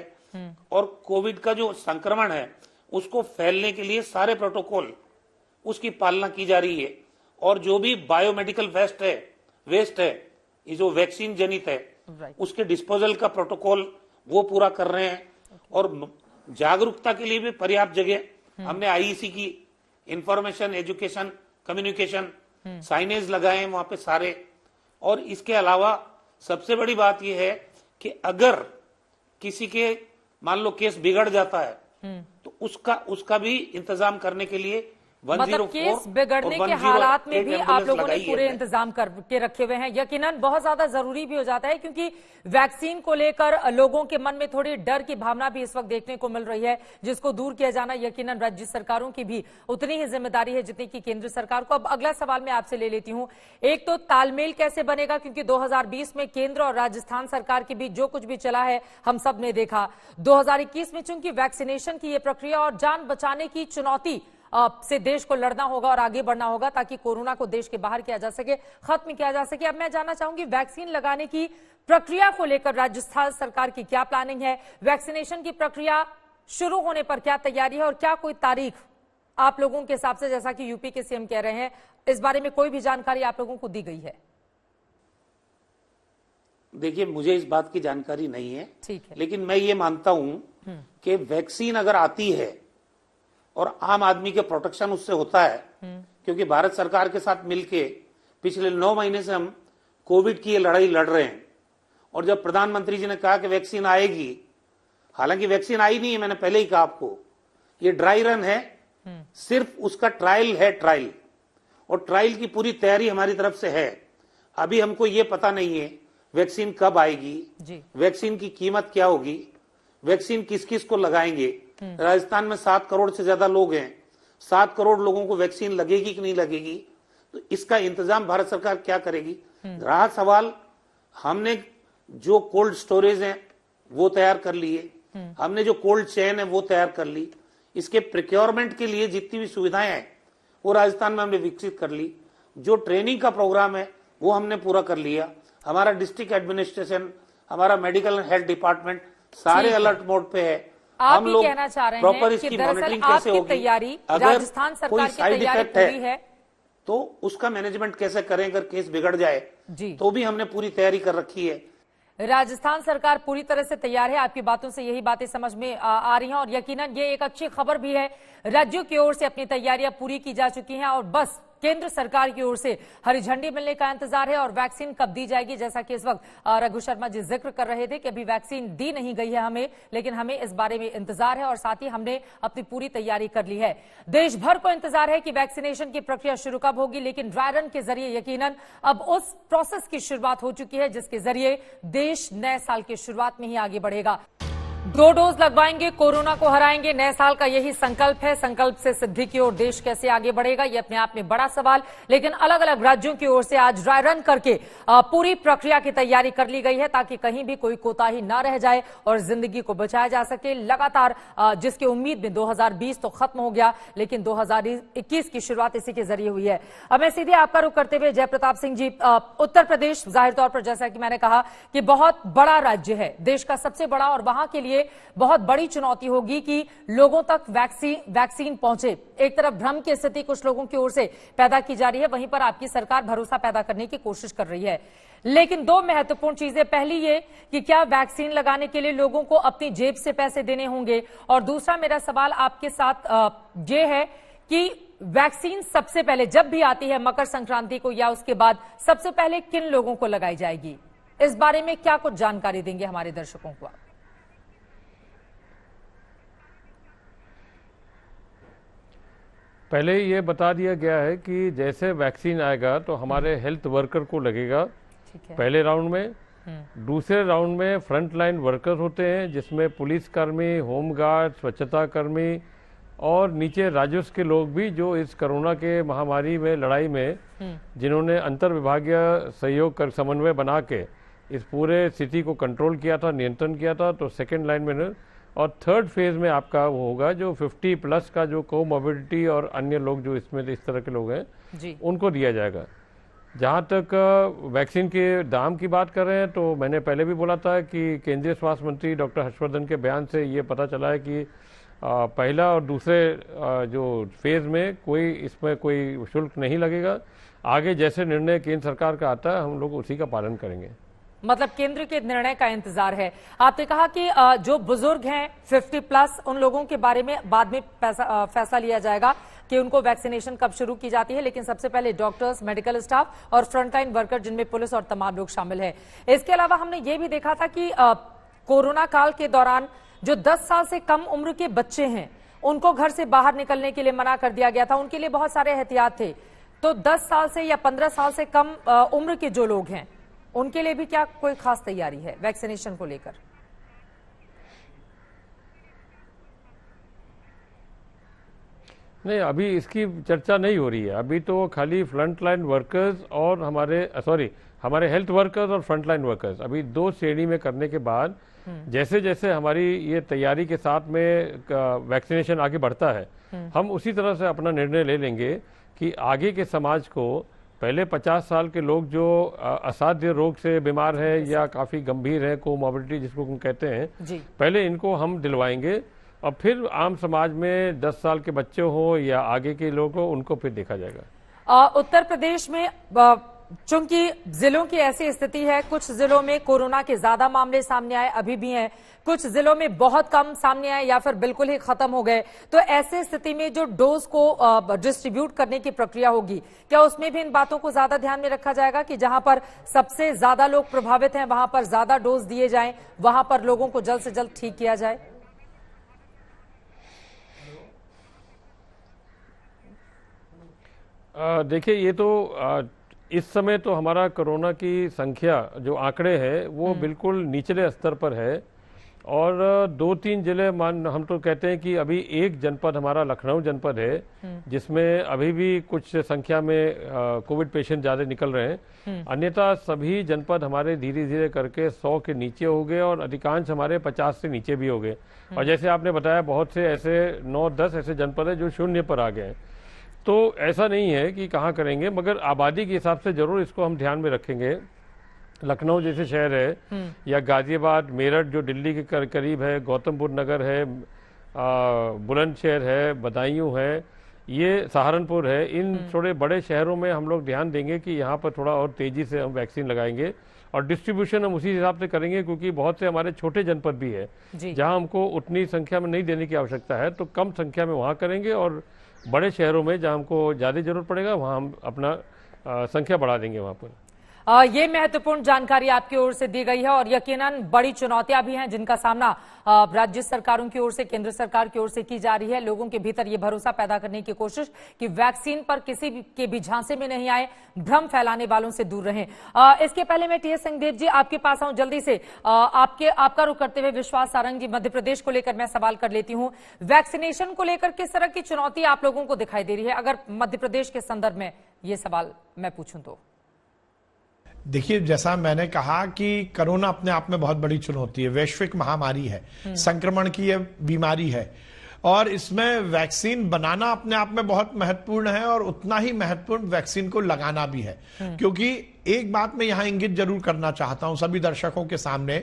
और कोविड का जो संक्रमण है उसको फैलने के लिए सारे प्रोटोकॉल उसकी पालना की जा रही है। और जो भी बायोमेडिकल वेस्ट है ये जो वैक्सीन जनित है, उसके डिस्पोजल का प्रोटोकॉल वो पूरा कर रहे हैं। और जागरूकता के लिए भी पर्याप्त जगह हमने आईईसी की इंफॉर्मेशन, एजुकेशन, कम्युनिकेशन साइनेज लगाए हैं वहां पे सारे। और इसके अलावा सबसे बड़ी बात यह है कि अगर किसी के मान लो केस बिगड़ जाता है तो उसका भी इंतजाम करने के लिए 104 मतलब केस बिगड़ने के हालात में भी आप लोगों ने पूरे इंतजाम करके रखे हुए हैं। यकीनन बहुत ज्यादा जरूरी भी हो जाता है क्योंकि वैक्सीन को लेकर लोगों के मन में थोड़ी डर की भावना भी इस वक्त देखने को मिल रही है, जिसको दूर किया जाना यकीनन राज्य सरकारों की भी उतनी ही जिम्मेदारी है जितनी की केंद्र सरकार को। अब अगला सवाल मैं आपसे ले लेती हूं। एक तो तालमेल कैसे बनेगा, क्योंकि 2020 में केंद्र और राजस्थान सरकार के बीच जो कुछ भी चला है हम सब ने देखा। 2021 में चूंकि वैक्सीनेशन की यह प्रक्रिया और जान बचाने की चुनौती से देश को लड़ना होगा और आगे बढ़ना होगा ताकि कोरोना को देश के बाहर किया जा सके, खत्म किया जा सके। अब मैं जानना चाहूंगी वैक्सीन लगाने की प्रक्रिया को लेकर राजस्थान सरकार की क्या प्लानिंग है? वैक्सीनेशन की प्रक्रिया शुरू होने पर क्या तैयारी है और क्या कोई तारीख आप लोगों के हिसाब से, जैसा कि यूपी के सीएम कह रहे हैं, इस बारे में कोई भी जानकारी आप लोगों को दी गई है? देखिए, मुझे इस बात की जानकारी नहीं है, ठीक है, लेकिन मैं ये मानता हूं कि वैक्सीन अगर आती है और आम आदमी के प्रोटेक्शन उससे होता है, क्योंकि भारत सरकार के साथ मिलके पिछले 9 महीने से हम कोविड की ये लड़ाई लड़ रहे हैं। और जब प्रधानमंत्री जी ने कहा कि वैक्सीन आएगी, हालांकि वैक्सीन आई नहीं है, मैंने पहले ही कहा आपको, ये ड्राई रन है, सिर्फ उसका ट्रायल है, ट्रायल, और ट्रायल की पूरी तैयारी हमारी तरफ से है। अभी हमको ये पता नहीं है वैक्सीन कब आएगी, वैक्सीन की कीमत क्या होगी, वैक्सीन किस किस को लगाएंगे। राजस्थान में 7 करोड़ से ज्यादा लोग हैं, 7 करोड़ लोगों को वैक्सीन लगेगी कि नहीं लगेगी, तो इसका इंतजाम भारत सरकार क्या करेगी। रहा सवाल, हमने जो कोल्ड स्टोरेज है वो तैयार कर लिए, हमने जो कोल्ड चेन है वो तैयार कर ली, इसके प्रिक्योरमेंट के लिए जितनी भी सुविधाएं हैं वो राजस्थान में हमने विकसित कर ली। जो ट्रेनिंग का प्रोग्राम है वो हमने पूरा कर लिया। हमारा डिस्ट्रिक्ट एडमिनिस्ट्रेशन, हमारा मेडिकल एंड हेल्थ डिपार्टमेंट सारे अलर्ट मोड पे है। आप हम ये लोग कहना चाह रहे प्रॉपर हैं कि इसकी दरअसल मॉनिटरिंग कैसे आपकी होगी, तैयारी, अगर राजस्थान सरकार कोई की साइड तैयारी इफेक्ट पूरी है तो उसका मैनेजमेंट कैसे करें अगर केस बिगड़ जाए, जी, तो भी हमने पूरी तैयारी कर रखी है। राजस्थान सरकार पूरी तरह से तैयार है। आपकी बातों से यही बातें समझ में आ रही हैं और यकीनन ये एक अच्छी खबर भी है। राज्यों की ओर से अपनी तैयारियां पूरी की जा चुकी हैं और बस केंद्र सरकार की ओर से हरी झंडी मिलने का इंतजार है। और वैक्सीन कब दी जाएगी, जैसा कि इस वक्त रघु शर्मा जी जिक्र कर रहे थे कि अभी वैक्सीन दी नहीं गई है हमें, लेकिन हमें इस बारे में इंतजार है और साथ ही हमने अपनी पूरी तैयारी कर ली है। देश भर को इंतजार है कि वैक्सीनेशन की प्रक्रिया शुरू कब होगी, लेकिन ड्राई रन के जरिए यकीनन अब उस प्रोसेस की शुरुआत हो चुकी है जिसके जरिए देश नए साल की शुरुआत में ही आगे बढ़ेगा। 2 डोज लगवाएंगे, कोरोना को हराएंगे, नए साल का यही संकल्प है। संकल्प से सिद्धि की ओर देश कैसे आगे बढ़ेगा, ये अपने आप में बड़ा सवाल, लेकिन अलग अलग राज्यों की ओर से आज ड्राई रन करके पूरी प्रक्रिया की तैयारी कर ली गई है ताकि कहीं भी कोई कोताही ना रह जाए और जिंदगी को बचाया जा सके। लगातार जिसकी उम्मीद में 2020 तो खत्म हो गया, लेकिन 2021 की शुरुआत इसी के जरिए हुई है। अब मैं सीधे आपका रुख करते हुए जयप्रताप सिंह जी, उत्तर प्रदेश जाहिर तौर पर, जैसा कि मैंने कहा, कि बहुत बड़ा राज्य है, देश का सबसे बड़ा, और वहां के लिए बहुत बड़ी चुनौती होगी कि लोगों तक वैक्सीन पहुंचे। एक तरफ भ्रम की स्थिति कुछ लोगों की ओर से पैदा की जा रही है, वहीं पर आपकी सरकार भरोसा पैदा करने की कोशिश कर रही है। लेकिन 2 महत्वपूर्ण चीजें, पहली ये कि क्या वैक्सीन लगाने के लिए लोगों को अपनी जेब से पैसे देने होंगे, और दूसरा मेरा सवाल आपके साथ ये है कि वैक्सीन सबसे पहले जब भी आती है मकर संक्रांति को या उसके बाद, सबसे पहले किन लोगों को लगाई जाएगी, इस बारे में क्या कुछ जानकारी देंगे हमारे दर्शकों को? पहले ये बता दिया गया है कि जैसे वैक्सीन आएगा तो हमारे हेल्थ वर्कर को लगेगा पहले राउंड में। दूसरे राउंड में फ्रंट लाइन वर्कर्स होते हैं जिसमें पुलिसकर्मी, होमगार्ड, स्वच्छता कर्मी और नीचे राजस्व के लोग भी, जो इस कोरोना के महामारी में लड़ाई में जिन्होंने अंतर विभागीय सहयोग कर समन्वय बना के इस पूरे स्थिति को कंट्रोल किया था, नियंत्रण किया था, तो सेकेंड लाइन में। और थर्ड फेज में आपका वो होगा जो 50+ का जो कोमोबिडिटी और अन्य लोग जो इसमें इस तरह के लोग हैं उनको दिया जाएगा। जहाँ तक वैक्सीन के दाम की बात कर रहे हैं, तो मैंने पहले भी बोला था कि केंद्रीय स्वास्थ्य मंत्री डॉक्टर हर्षवर्धन के बयान से ये पता चला है कि पहला और दूसरे जो फेज में इसमें कोई शुल्क नहीं लगेगा। आगे जैसे निर्णय केंद्र सरकार का आता है हम लोग उसी का पालन करेंगे। मतलब केंद्र के निर्णय का इंतजार है। आपने कहा कि जो बुजुर्ग हैं 50+, उन लोगों के बारे में बाद में फैसला लिया जाएगा कि उनको वैक्सीनेशन कब शुरू की जाती है, लेकिन सबसे पहले डॉक्टर्स, मेडिकल स्टाफ और फ्रंटलाइन वर्कर जिनमें पुलिस और तमाम लोग शामिल हैं। इसके अलावा हमने ये भी देखा था कि कोरोना काल के दौरान जो 10 साल से कम उम्र के बच्चे हैं उनको घर से बाहर निकलने के लिए मना कर दिया गया था, उनके लिए बहुत सारे एहतियात थे। तो 10 साल से या 15 साल से कम उम्र के जो लोग हैं उनके लिए भी क्या कोई खास तैयारी है वैक्सीनेशन को लेकर? नहीं, अभी इसकी चर्चा नहीं हो रही है। अभी तो खाली फ्रंट लाइन वर्कर्स और हमारे हेल्थ वर्कर्स और फ्रंट लाइन वर्कर्स अभी 2 श्रेणी में करने के बाद जैसे जैसे हमारी ये तैयारी के साथ में वैक्सीनेशन आगे बढ़ता है, हम उसी तरह से अपना निर्णय ले लेंगे कि आगे के समाज को पहले 50 साल के लोग जो असाध्य रोग से बीमार है या काफी गंभीर है, कोमोबिडिटी जिसको हम कहते हैं, पहले इनको हम दिलवाएंगे। और फिर आम समाज में 10 साल के बच्चे हो या आगे के लोग हो, उनको फिर देखा जाएगा। उत्तर प्रदेश में चूंकि जिलों की ऐसी स्थिति है, कुछ जिलों में कोरोना के ज्यादा मामले सामने आए, अभी भी हैं, कुछ जिलों में बहुत कम सामने आए या फिर बिल्कुल ही खत्म हो गए, तो ऐसे स्थिति में जो डोज को डिस्ट्रीब्यूट करने की प्रक्रिया होगी, क्या उसमें भी इन बातों को ज्यादा ध्यान में रखा जाएगा कि जहां पर सबसे ज्यादा लोग प्रभावित हैं वहां पर ज्यादा डोज दिए जाएं, वहां पर लोगों को जल्द से जल्द ठीक किया जाए? देखिए, ये तो इस समय तो हमारा कोरोना की संख्या जो आंकड़े हैं वो बिल्कुल निचले स्तर पर है और 2-3 जिले हम तो कहते हैं कि अभी एक जनपद हमारा लखनऊ जनपद है जिसमें अभी भी कुछ संख्या में कोविड पेशेंट ज्यादा निकल रहे हैं। अन्यथा सभी जनपद हमारे धीरे धीरे करके 100 के नीचे हो गए और अधिकांश हमारे 50 से नीचे भी हो गए। और जैसे आपने बताया, बहुत से ऐसे 9-10 ऐसे जनपद है जो 0 पर आ गए हैं। तो ऐसा नहीं है कि कहाँ करेंगे, मगर आबादी के हिसाब से जरूर इसको हम ध्यान में रखेंगे। लखनऊ जैसे शहर है या गाजियाबाद, मेरठ जो दिल्ली के करीब है, गौतम बुद्ध नगर है, बुलंदशहर है, बदायूं है, ये सहारनपुर है, इन थोड़े बड़े शहरों में हम लोग ध्यान देंगे कि यहाँ पर थोड़ा और तेजी से हम वैक्सीन लगाएंगे और डिस्ट्रीब्यूशन हम उसी हिसाब से करेंगे, क्योंकि बहुत से हमारे छोटे जनपद भी है जहाँ हमको उतनी संख्या में नहीं देने की आवश्यकता है, तो कम संख्या में वहाँ करेंगे और बड़े शहरों में जहां हमको ज्यादा जरूरत पड़ेगा वहां हम अपना संख्या बढ़ा देंगे वहां पर। ये महत्वपूर्ण जानकारी आपकी ओर से दी गई है और यकीनन बड़ी चुनौतियां भी हैं जिनका सामना राज्य सरकारों की ओर से, केंद्र सरकार की ओर से की जा रही है। लोगों के भीतर ये भरोसा पैदा करने की कोशिश कि वैक्सीन पर किसी के भी झांसे में नहीं आए, भ्रम फैलाने वालों से दूर रहें। इसके पहले मैं टीएस सिंहदेव जी आपके पास आऊं जल्दी से, आपका रुख करते हुए विश्वास सारंग जी, मध्य प्रदेश को लेकर मैं सवाल कर लेती हूं। वैक्सीनेशन को लेकर किस तरह की चुनौती आप लोगों को दिखाई दे रही है, अगर मध्य प्रदेश के संदर्भ में ये सवाल मैं पूछूं तो? देखिए, जैसा मैंने कहा कि कोरोना अपने आप में बहुत बड़ी चुनौती है, वैश्विक महामारी है, संक्रमण की यह बीमारी है और इसमें वैक्सीन बनाना अपने आप में बहुत महत्वपूर्ण है और उतना ही महत्वपूर्ण वैक्सीन को लगाना भी है। क्योंकि एक बात मैं यहां इंगित जरूर करना चाहता हूं सभी दर्शकों के सामने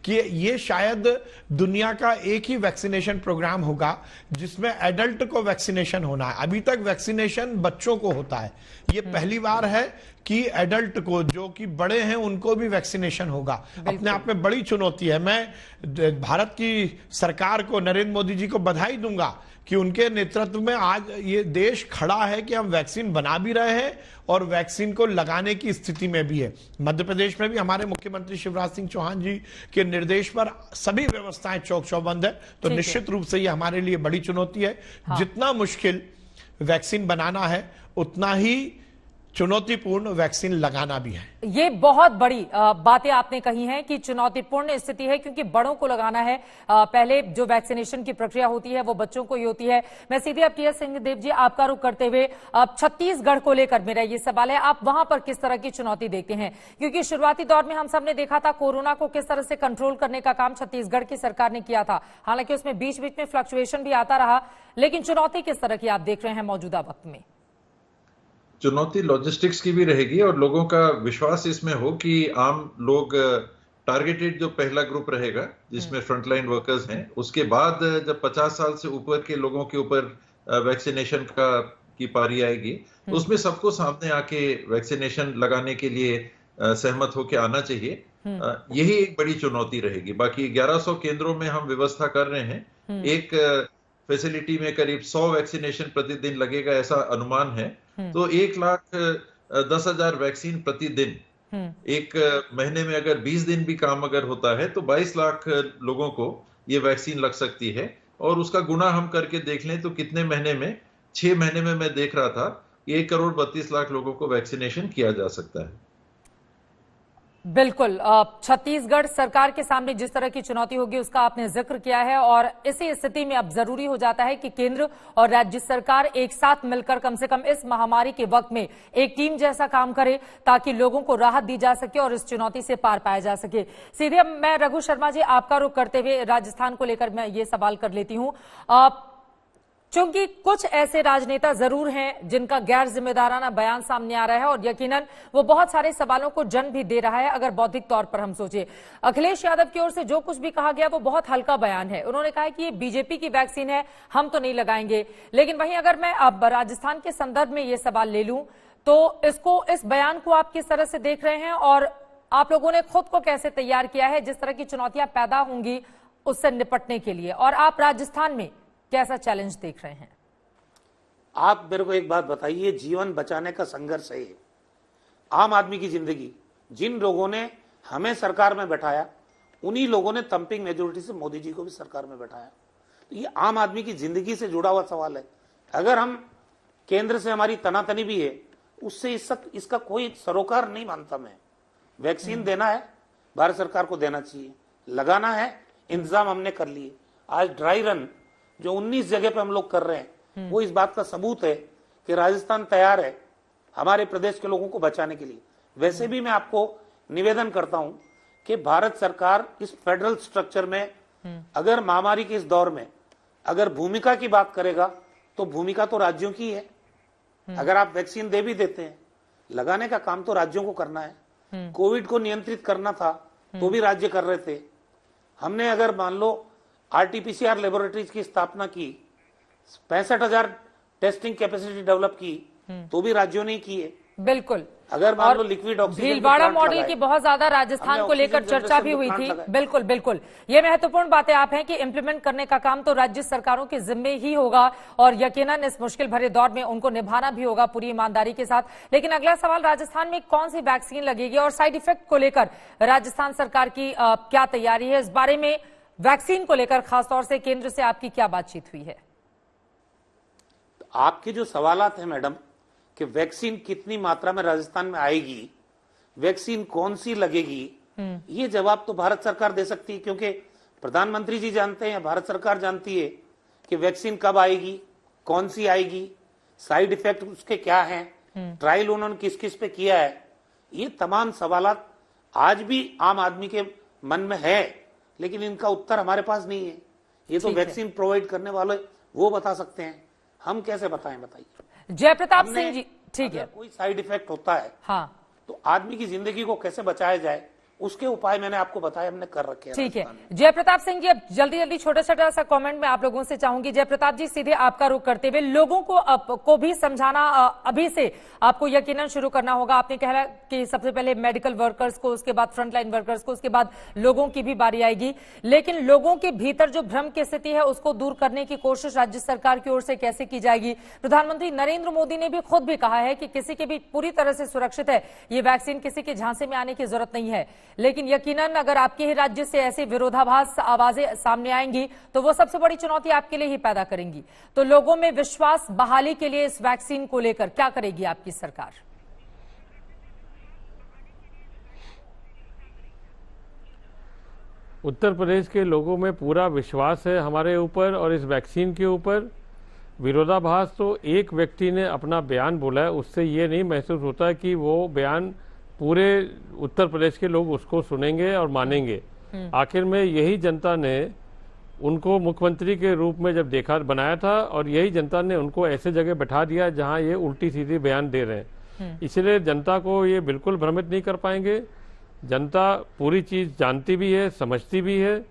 कि ये शायद दुनिया का एक ही वैक्सीनेशन प्रोग्राम होगा जिसमें एडल्ट को वैक्सीनेशन होना है। अभी तक वैक्सीनेशन बच्चों को होता है, ये पहली बार है कि एडल्ट को, जो कि बड़े हैं, उनको भी वैक्सीनेशन होगा। अपने आप में बड़ी चुनौती है। मैं भारत की सरकार को, नरेंद्र मोदी जी को बधाई दूंगा कि उनके नेतृत्व में आज ये देश खड़ा है कि हम वैक्सीन बना भी रहे हैं और वैक्सीन को लगाने की स्थिति में भी है। मध्य प्रदेश में भी हमारे मुख्यमंत्री शिवराज सिंह चौहान जी के निर्देश पर सभी व्यवस्थाएं चौक चौबंद है। तो निश्चित रूप से ये हमारे लिए बड़ी चुनौती है। जितना मुश्किल वैक्सीन बनाना है उतना ही चुनौतीपूर्ण वैक्सीन लगाना भी है। ये बहुत बड़ी बातें आपने कही हैं कि चुनौतीपूर्ण स्थिति है, क्योंकि बड़ों को लगाना है। पहले जो वैक्सीनेशन की प्रक्रिया होती है वो बच्चों को ही होती है। मैं सीधे अब टीएस सिंहदेव जी आपका रुख करते हुए छत्तीसगढ़ को लेकर मेरा ये सवाल है, आप वहां पर किस तरह की चुनौती देखते हैं? क्योंकि शुरुआती दौर में हम सब ने देखा था कोरोना को किस तरह से कंट्रोल करने का काम छत्तीसगढ़ की सरकार ने किया था। हालांकि उसमें बीच बीच में फ्लक्चुएशन भी आता रहा, लेकिन चुनौती किस तरह की आप देख रहे हैं मौजूदा वक्त में? चुनौती लॉजिस्टिक्स की भी रहेगी और लोगों का विश्वास इसमें हो कि आम लोग, टारगेटेड जो पहला ग्रुप रहेगा जिसमें फ्रंटलाइन वर्कर्स हैं, उसके बाद जब 50 साल से ऊपर के लोगों के ऊपर वैक्सीनेशन की पारी आएगी तो उसमें सबको सामने आके वैक्सीनेशन लगाने के लिए सहमत होकर आना चाहिए। यही एक बड़ी चुनौती रहेगी। बाकी 1100 केंद्रों में हम व्यवस्था कर रहे हैं। एक फैसिलिटी में करीब 100 वैक्सीनेशन प्रतिदिन लगेगा ऐसा अनुमान है। तो 1,10,000 वैक्सीन प्रतिदिन, एक महीने में अगर 20 दिन भी काम अगर होता है तो 22 लाख लोगों को ये वैक्सीन लग सकती है। और उसका गुणा हम करके देख लें तो कितने महीने में, 6 महीने में मैं देख रहा था 1,32,00,000 लोगों को वैक्सीनेशन किया जा सकता है। बिल्कुल, छत्तीसगढ़ सरकार के सामने जिस तरह की चुनौती होगी उसका आपने जिक्र किया है और इसी स्थिति में अब जरूरी हो जाता है कि केंद्र और राज्य सरकार एक साथ मिलकर कम से कम इस महामारी के वक्त में एक टीम जैसा काम करे ताकि लोगों को राहत दी जा सके और इस चुनौती से पार पाया जा सके। सीधे मैं रघु शर्मा जी आपका रुख करते हुए राजस्थान को लेकर मैं ये सवाल कर लेती हूं। चूंकि कुछ ऐसे राजनेता जरूर हैं जिनका गैर जिम्मेदाराना बयान सामने आ रहा है और यकीनन वो बहुत सारे सवालों को जन्म भी दे रहा है। अगर बौद्धिक तौर पर हम सोचे, अखिलेश यादव की ओर से जो कुछ भी कहा गया वो बहुत हल्का बयान है। उन्होंने कहा कि ये बीजेपी की वैक्सीन है, हम तो नहीं लगाएंगे। लेकिन वहीं अगर मैं अब राजस्थान के संदर्भ में ये सवाल ले लूं तो इस बयान को आप किस तरह से देख रहे हैं और आप लोगों ने खुद को कैसे तैयार किया है जिस तरह की चुनौतियां पैदा होंगी उससे निपटने के लिए, और आप राजस्थान में कैसा चैलेंज देख रहे हैं? आप मेरे को एक बात बताइए, जीवन बचाने का संघर्ष है ये, आम आदमी की जिंदगी। जिन लोगों ने हमें सरकार में बैठाया उन्हीं लोगों ने तंपिंग मेजोरिटी से मोदी जी को भी सरकार में बैठाया। तो ये आम आदमी की जिंदगी से जुड़ा हुआ सवाल है। अगर हम केंद्र से हमारी तनातनी भी है, उससे इसका कोई सरोकार नहीं मानता मैं। वैक्सीन देना है, भारत सरकार को देना चाहिए, लगाना है, इंतजाम हमने कर लिए। आज ड्राई रन जो 19 जगह पे हम लोग कर रहे हैं वो इस बात का सबूत है कि राजस्थान तैयार है हमारे प्रदेश के लोगों को बचाने के लिए। वैसे भी मैं आपको निवेदन करता हूं कि भारत सरकार इस फेडरल स्ट्रक्चर में अगर महामारी के इस दौर में अगर भूमिका की बात करेगा तो भूमिका तो राज्यों की है। अगर आप वैक्सीन दे भी देते हैं, लगाने का काम तो राज्यों को करना है। कोविड को नियंत्रित करना था तो भी राज्य कर रहे थे। हमने अगर मान लो आरटीपीसीआर लेबोरेटरीज की स्थापना की, 65,000 टेस्टिंग कैपेसिटी डेवलप की तो भी राज्यों ने की है। बिल्कुल। अगर मान लो लिक्विड ऑक्सीजन भीलवाड़ा मॉडल की बहुत ज्यादा राजस्थान को लेकर चर्चा भी हुई थी। बिल्कुल बिल्कुल, ये महत्वपूर्ण बातें आप हैं कि इंप्लीमेंट करने का काम तो राज्य सरकारों के जिम्मे ही होगा और यकीनन इस मुश्किल भरे दौर में उनको निभाना भी होगा पूरी ईमानदारी के साथ। लेकिन अगला सवाल, राजस्थान में कौन सी वैक्सीन लगेगी और साइड इफेक्ट को लेकर राजस्थान सरकार की क्या तैयारी है? इस बारे में वैक्सीन को लेकर खासतौर से केंद्र से आपकी क्या बातचीत हुई है? आपके जो सवालात हैं मैडम कि वैक्सीन कितनी मात्रा में राजस्थान में आएगी, वैक्सीन कौन सी लगेगी, ये जवाब तो भारत सरकार दे सकती है, क्योंकि प्रधानमंत्री जी जानते हैं, भारत सरकार जानती है कि वैक्सीन कब आएगी, कौन सी आएगी, साइड इफेक्ट उसके क्या हैं, ट्रायल उन्होंने किस किस पे किया है। ये तमाम सवालात आज भी आम आदमी के मन में है, लेकिन इनका उत्तर हमारे पास नहीं है। ये तो वैक्सीन प्रोवाइड करने वाले वो बता सकते हैं, हम कैसे बताएं? बताइए। जयप्रताप सिंह जी, ठीक है। कोई साइड इफेक्ट होता है तो आदमी की जिंदगी को कैसे बचाया जाए उसके उपाय मैंने आपको बताया, हमने कर रखे हैं। ठीक है जयप्रताप सिंह जी, अब जल्दी जल्दी छोटा छोटा सा कमेंट में आप लोगों से चाहूंगी। जयप्रताप जी, सीधे आपका रुख करते हुए लोगों को भी समझाना अभी से आपको यकीनन शुरू करना होगा। आपने कहा कि सबसे पहले मेडिकल वर्कर्स को, उसके बाद फ्रंटलाइन वर्कर्स को, उसके बाद लोगों की भी बारी आएगी। लेकिन लोगों के भीतर जो भ्रम की स्थिति है उसको दूर करने की कोशिश राज्य सरकार की ओर से कैसे की जाएगी? प्रधानमंत्री नरेंद्र मोदी ने भी खुद भी कहा है कि किसी के भी पूरी तरह से सुरक्षित है ये वैक्सीन, किसी के झांसे में आने की जरूरत नहीं है। लेकिन यकीनन अगर आपके ही राज्य से ऐसे विरोधाभास आवाजें सामने आएंगी तो वो सबसे बड़ी चुनौती आपके लिए ही पैदा करेंगी। तो लोगों में विश्वास बहाली के लिए इस वैक्सीन को लेकर क्या करेगी आपकी सरकार? उत्तर प्रदेश के लोगों में पूरा विश्वास है हमारे ऊपर और इस वैक्सीन के ऊपर। विरोधाभास तो एक व्यक्ति ने अपना बयान बोला है, उससे ये नहीं महसूस होता कि वो बयान पूरे उत्तर प्रदेश के लोग उसको सुनेंगे और मानेंगे। आखिर में यही जनता ने उनको मुख्यमंत्री के रूप में जब देखा बनाया था और यही जनता ने उनको ऐसे जगह बैठा दिया जहां ये उल्टी सीधी बयान दे रहे हैं। इसलिए जनता को ये बिल्कुल भ्रमित नहीं कर पाएंगे। जनता पूरी चीज जानती भी है, समझती भी है।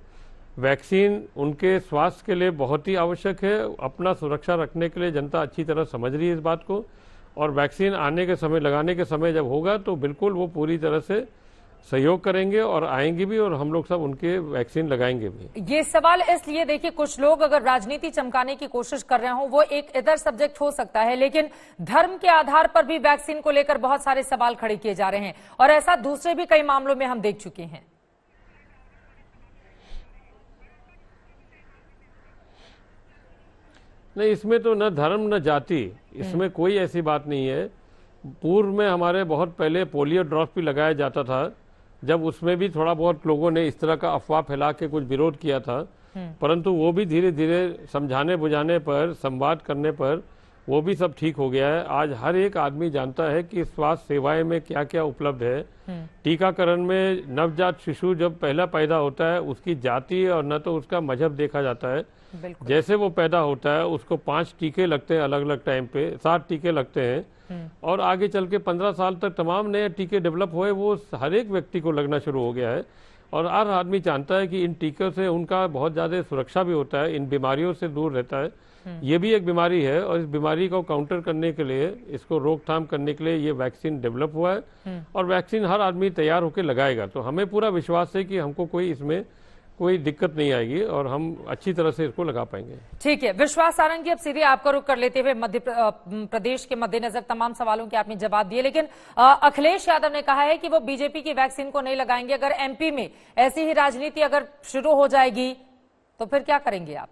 वैक्सीन उनके स्वास्थ्य के लिए बहुत ही आवश्यक है। अपना सुरक्षा रखने के लिए जनता अच्छी तरह समझ रही है इस बात को, और वैक्सीन आने के समय, लगाने के समय जब होगा तो बिल्कुल वो पूरी तरह से सहयोग करेंगे और आएंगे भी, और हम लोग सब उनके वैक्सीन लगाएंगे भी। ये सवाल इसलिए, देखिए कुछ लोग अगर राजनीति चमकाने की कोशिश कर रहे हो वो एक इधर सब्जेक्ट हो सकता है, लेकिन धर्म के आधार पर भी वैक्सीन को लेकर बहुत सारे सवाल खड़े किए जा रहे हैं और ऐसा दूसरे भी कई मामलों में हम देख चुके हैं। नहीं, इसमें तो न धर्म न जाति, इसमें कोई ऐसी बात नहीं है। पूर्व में हमारे बहुत पहले पोलियो ड्रॉप भी लगाया जाता था, जब उसमें भी थोड़ा बहुत लोगों ने इस तरह का अफवाह फैला के कुछ विरोध किया था, परंतु वो भी धीरे धीरे समझाने बुझाने पर, संवाद करने पर वो भी सब ठीक हो गया है। आज हर एक आदमी जानता है कि स्वास्थ्य सेवाएं में क्या क्या उपलब्ध है। टीकाकरण में नवजात शिशु जब पहला पैदा होता है उसकी जाति और न तो उसका मजहब देखा जाता है। जैसे वो पैदा होता है उसको 5 टीके लगते हैं अलग अलग टाइम पे, 7 टीके लगते हैं और आगे चल के 15 साल तक तमाम नए टीके डेवलप हुए, वो हर एक व्यक्ति को लगना शुरू हो गया है। और हर आदमी जानता है कि इन टीकों से उनका बहुत ज़्यादा सुरक्षा भी होता है, इन बीमारियों से दूर रहता है। ये भी एक बीमारी है और इस बीमारी को काउंटर करने के लिए, इसको रोकथाम करने के लिए ये वैक्सीन डेवलप हुआ है और वैक्सीन हर आदमी तैयार होकर लगाएगा। तो हमें पूरा विश्वास है कि हमको कोई इसमें कोई दिक्कत नहीं आएगी और हम अच्छी तरह से इसको लगा पाएंगे। ठीक है, विश्वास सारंगी, अब सीधे आपका रुख कर लेते हुए मध्य प्रदेश के मद्देनजर तमाम सवालों के आपने जवाब दिए, लेकिन अखिलेश यादव ने कहा है कि वो बीजेपी की वैक्सीन को नहीं लगाएंगे। अगर एमपी में ऐसी ही राजनीति अगर शुरू हो जाएगी तो फिर क्या करेंगे आप?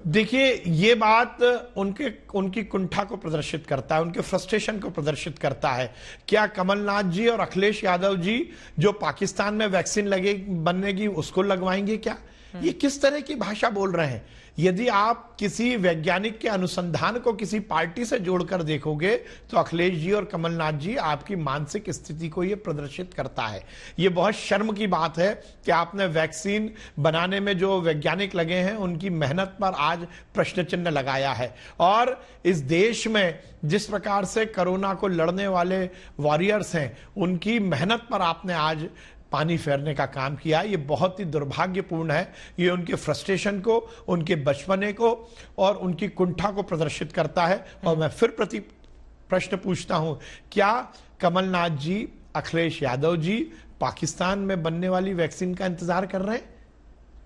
देखिए, ये बात उनकी कुंठा को प्रदर्शित करता है, उनके फ्रस्ट्रेशन को प्रदर्शित करता है। क्या कमलनाथ जी और अखिलेश यादव जी जो पाकिस्तान में वैक्सीन बनेगी उसको लगवाएंगे क्या? ये किस तरह की भाषा बोल रहे हैं? यदि आप किसी वैज्ञानिक के अनुसंधान को किसी पार्टी से जोड़कर देखोगे तो अखिलेश जी और कमलनाथ जी आपकी मानसिक स्थिति को यह प्रदर्शित करता है। यह बहुत शर्म की बात है कि आपने वैक्सीन बनाने में जो वैज्ञानिक लगे हैं उनकी मेहनत पर आज प्रश्न चिन्ह लगाया है। और इस देश में जिस प्रकार से कोरोना को लड़ने वाले वॉरियर्स हैं उनकी मेहनत पर आपने आज पानी फेरने का काम किया। ये बहुत ही दुर्भाग्यपूर्ण है। ये उनके फ्रस्ट्रेशन को, उनके बचपने को और उनकी कुंठा को प्रदर्शित करता है। और मैं फिर प्रश्न पूछता हूं, क्या कमलनाथ जी, अखिलेश यादव जी पाकिस्तान में बनने वाली वैक्सीन का इंतजार कर रहे हैं?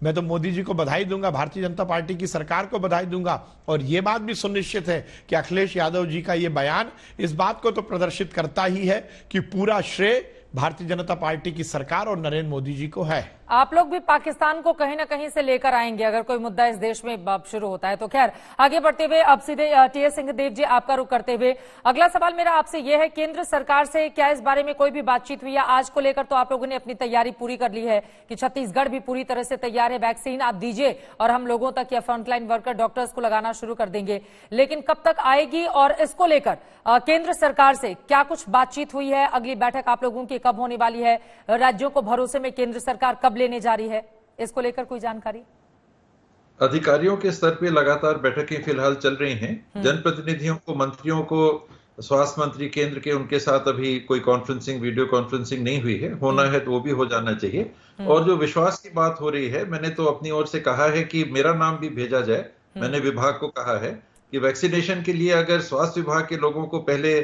मैं तो मोदी जी को बधाई दूंगा, भारतीय जनता पार्टी की सरकार को बधाई दूंगा। और यह बात भी सुनिश्चित है कि अखिलेश यादव जी का यह बयान इस बात को तो प्रदर्शित करता ही है कि पूरा श्रेय भारतीय जनता पार्टी की सरकार और नरेंद्र मोदी जी को है। आप लोग भी पाकिस्तान को कहीं ना कहीं से लेकर आएंगे अगर कोई मुद्दा इस देश में शुरू होता है तो। खैर, आगे बढ़ते हुए अब सीधे टीएस सिंहदेव जी आपका रुख करते हुए अगला सवाल मेरा आपसे यह है, केंद्र सरकार से क्या इस बारे में कोई भी बातचीत हुई है? आज को लेकर तो आप लोगों ने अपनी तैयारी पूरी कर ली है कि छत्तीसगढ़ भी पूरी तरह से तैयार है, वैक्सीन आप दीजिए और हम लोगों तक या फ्रंटलाइन वर्कर डॉक्टर्स को लगाना शुरू कर देंगे। लेकिन कब तक आएगी और इसको लेकर केंद्र सरकार से क्या कुछ बातचीत हुई है? अगली बैठक आप लोगों की कब होने वाली है? राज्यों को भरोसे में केंद्र सरकार कब लेने जा रही है? इसको लेकर कोई जानकारी? अधिकारियों के स्तर पे लगातार बैठकें फिलहाल चल रही हैं। जनप्रतिनिधियों को, मंत्रियों को, स्वास्थ्य मंत्री केंद्र के, उनके साथ अभी कोई कॉन्फ्रेंसिंग, वीडियो कॉन्फ्रेंसिंग नहीं हुई है। होना है तो वो भी हो जाना चाहिए। और जो विश्वास की बात हो रही है, मैंने तो अपनी ओर से कहा है कि मेरा नाम भी भेजा जाए। मैंने विभाग को कहा है कि वैक्सीनेशन के लिए अगर स्वास्थ्य विभाग के लोगों को पहले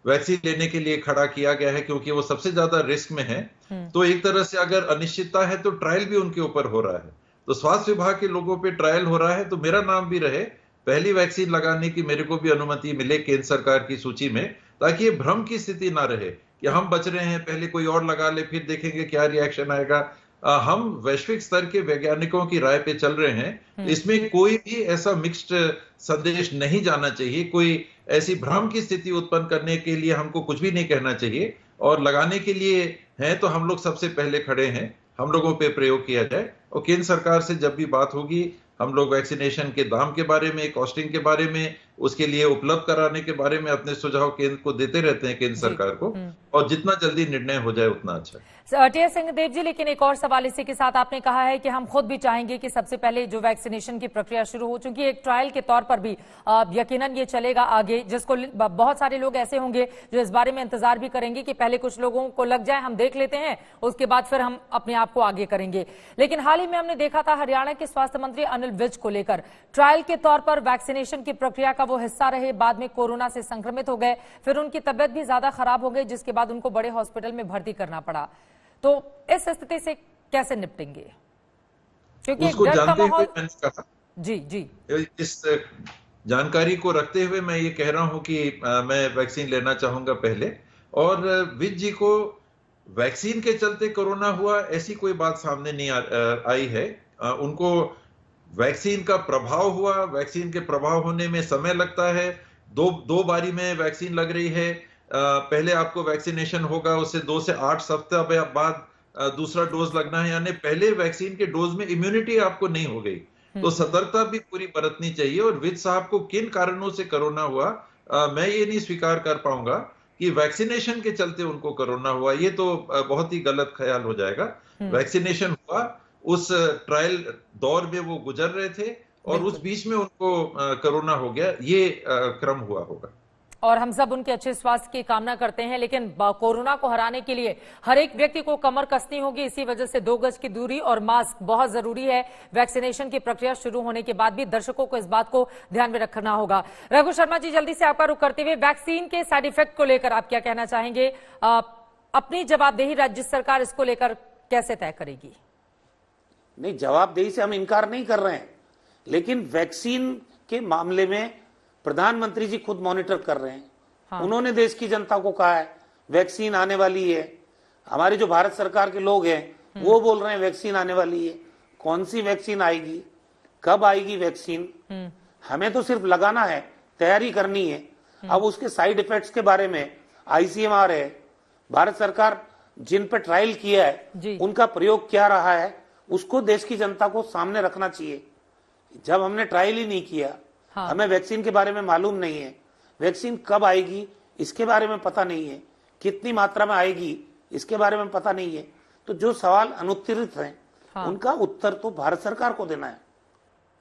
वैक्सीन लेने के लिए खड़ा किया गया है क्योंकि वो सबसे ज्यादा रिस्क में है, तो एक तरह से अगर अनिश्चितता है तो ट्रायल भी उनके ऊपर हो रहा है। तो स्वास्थ्य विभाग के लोगों पे ट्रायल हो रहा है तो मेरा नाम भी रहे, पहली वैक्सीन लगाने की मेरे को भी अनुमति मिले केंद्र सरकार की सूची में, ताकि ये भ्रम की स्थिति ना रहे कि हम बच रहे हैं, पहले कोई और लगा ले फिर देखेंगे क्या रिएक्शन आएगा। हम वैश्विक स्तर के वैज्ञानिकों की राय पे चल रहे हैं। इसमें कोई भी ऐसा मिक्स्ड संदेश नहीं जाना चाहिए, कोई ऐसी भ्रम की स्थिति उत्पन्न करने के लिए हमको कुछ भी नहीं कहना चाहिए। और लगाने के लिए है तो हम लोग सबसे पहले खड़े हैं, हम लोगों पे प्रयोग किया जाए। और केंद्र सरकार से जब भी बात होगी, हम लोग वैक्सीनेशन के दाम के बारे में, कॉस्टिंग के बारे में, उसके लिए उपलब्ध कराने के बारे में अपने सुझाव केंद्र को देते रहते हैं, केंद्र सरकार को। और जितना जल्दी निर्णय हो जाए उतना अच्छा। टीएस सिंहदेव जी, लेकिन एक और सवाल इसी के साथ, आपने कहा है कि हम खुद भी चाहेंगे कि सबसे पहले जो वैक्सीनेशन की प्रक्रिया शुरू हो, चूंकि एक ट्रायल के तौर पर भी यकीनन ये चलेगा आगे, जिसको बहुत सारे लोग ऐसे होंगे जो इस बारे में इंतजार भी करेंगे कि पहले कुछ लोगों को लग जाए, हम देख लेते हैं, उसके बाद फिर हम अपने आप को आगे करेंगे। लेकिन हाल ही में हमने देखा था हरियाणा के स्वास्थ्य मंत्री अनिल विज को लेकर ट्रायल के तौर पर वैक्सीनेशन की प्रक्रिया का वो हिस्सा रहे, बाद में कोरोना से संक्रमित हो गए, फिर उनकी तबियत भी ज्यादा खराब हो गई, जिसके बाद उनको बड़े हॉस्पिटल में भर्ती करना पड़ा। तो इस स्थिति से कैसे निपटेंगे? क्योंकि उसको जानते हुए मैंने कहा, जी इस जानकारी को रखते हुए मैं ये कह रहा हूं कि मैं वैक्सीन लेना चाहूंगा पहले। और विज जी को वैक्सीन के चलते कोरोना हुआ ऐसी कोई बात सामने नहीं आई है। उनको वैक्सीन का प्रभाव हुआ, वैक्सीन के प्रभाव होने में समय लगता है। दो बारी में वैक्सीन लग रही है। पहले आपको वैक्सीनेशन होगा, उससे 2 से 8 सप्ताह बाद दूसरा डोज लगना है, यानी पहले वैक्सीन के डोज में इम्यूनिटी आपको नहीं हो गई। तो सतर्कता भी पूरी बरतनी चाहिए। और विज साहब को किन कारणों से कोरोना हुआ, मैं ये नहीं स्वीकार कर पाऊंगा कि वैक्सीनेशन के चलते उनको कोरोना हुआ, ये तो बहुत ही गलत ख्याल हो जाएगा। वैक्सीनेशन हुआ, उस ट्रायल दौर में वो गुजर रहे थे और उस बीच में उनको कोरोना हो गया, ये क्रम हुआ होगा। और हम सब उनके अच्छे स्वास्थ्य की कामना करते हैं, लेकिन कोरोना को हराने के लिए हर एक व्यक्ति को कमर कसनी होगी। इसी वजह से 2 गज की दूरी और मास्क बहुत जरूरी है। वैक्सीनेशन की प्रक्रिया शुरू होने के बाद भी दर्शकों को इस बात को ध्यान में रखना होगा। रघु शर्मा जी, जल्दी से आपका रुख करते हुए वैक्सीन के साइड इफेक्ट को लेकर आप क्या कहना चाहेंगे? अपनी जवाबदेही राज्य सरकार इसको लेकर कैसे तय करेगी? नहीं, जवाबदेही से हम इनकार नहीं कर रहे हैं, लेकिन वैक्सीन के मामले में प्रधानमंत्री जी खुद मॉनिटर कर रहे हैं। हाँ। उन्होंने देश की जनता को कहा है वैक्सीन आने वाली है। हमारे जो भारत सरकार के लोग हैं वो बोल रहे हैं वैक्सीन आने वाली है। कौन सी वैक्सीन आएगी, कब आएगी वैक्सीन, हमें तो सिर्फ लगाना है, तैयारी करनी है। अब उसके साइड इफेक्ट्स के बारे में ICMR है, भारत सरकार जिन पे ट्रायल किया है उनका प्रयोग क्या रहा है, उसको देश की जनता को सामने रखना चाहिए। जब हमने ट्रायल ही नहीं किया, हाँ। हमें वैक्सीन के बारे में मालूम नहीं है, वैक्सीन कब आएगी इसके बारे में पता नहीं है, कितनी मात्रा में आएगी इसके बारे में पता नहीं है, तो जो सवाल अनुत्तरित हैं, हाँ। उनका उत्तर तो भारत सरकार को देना है।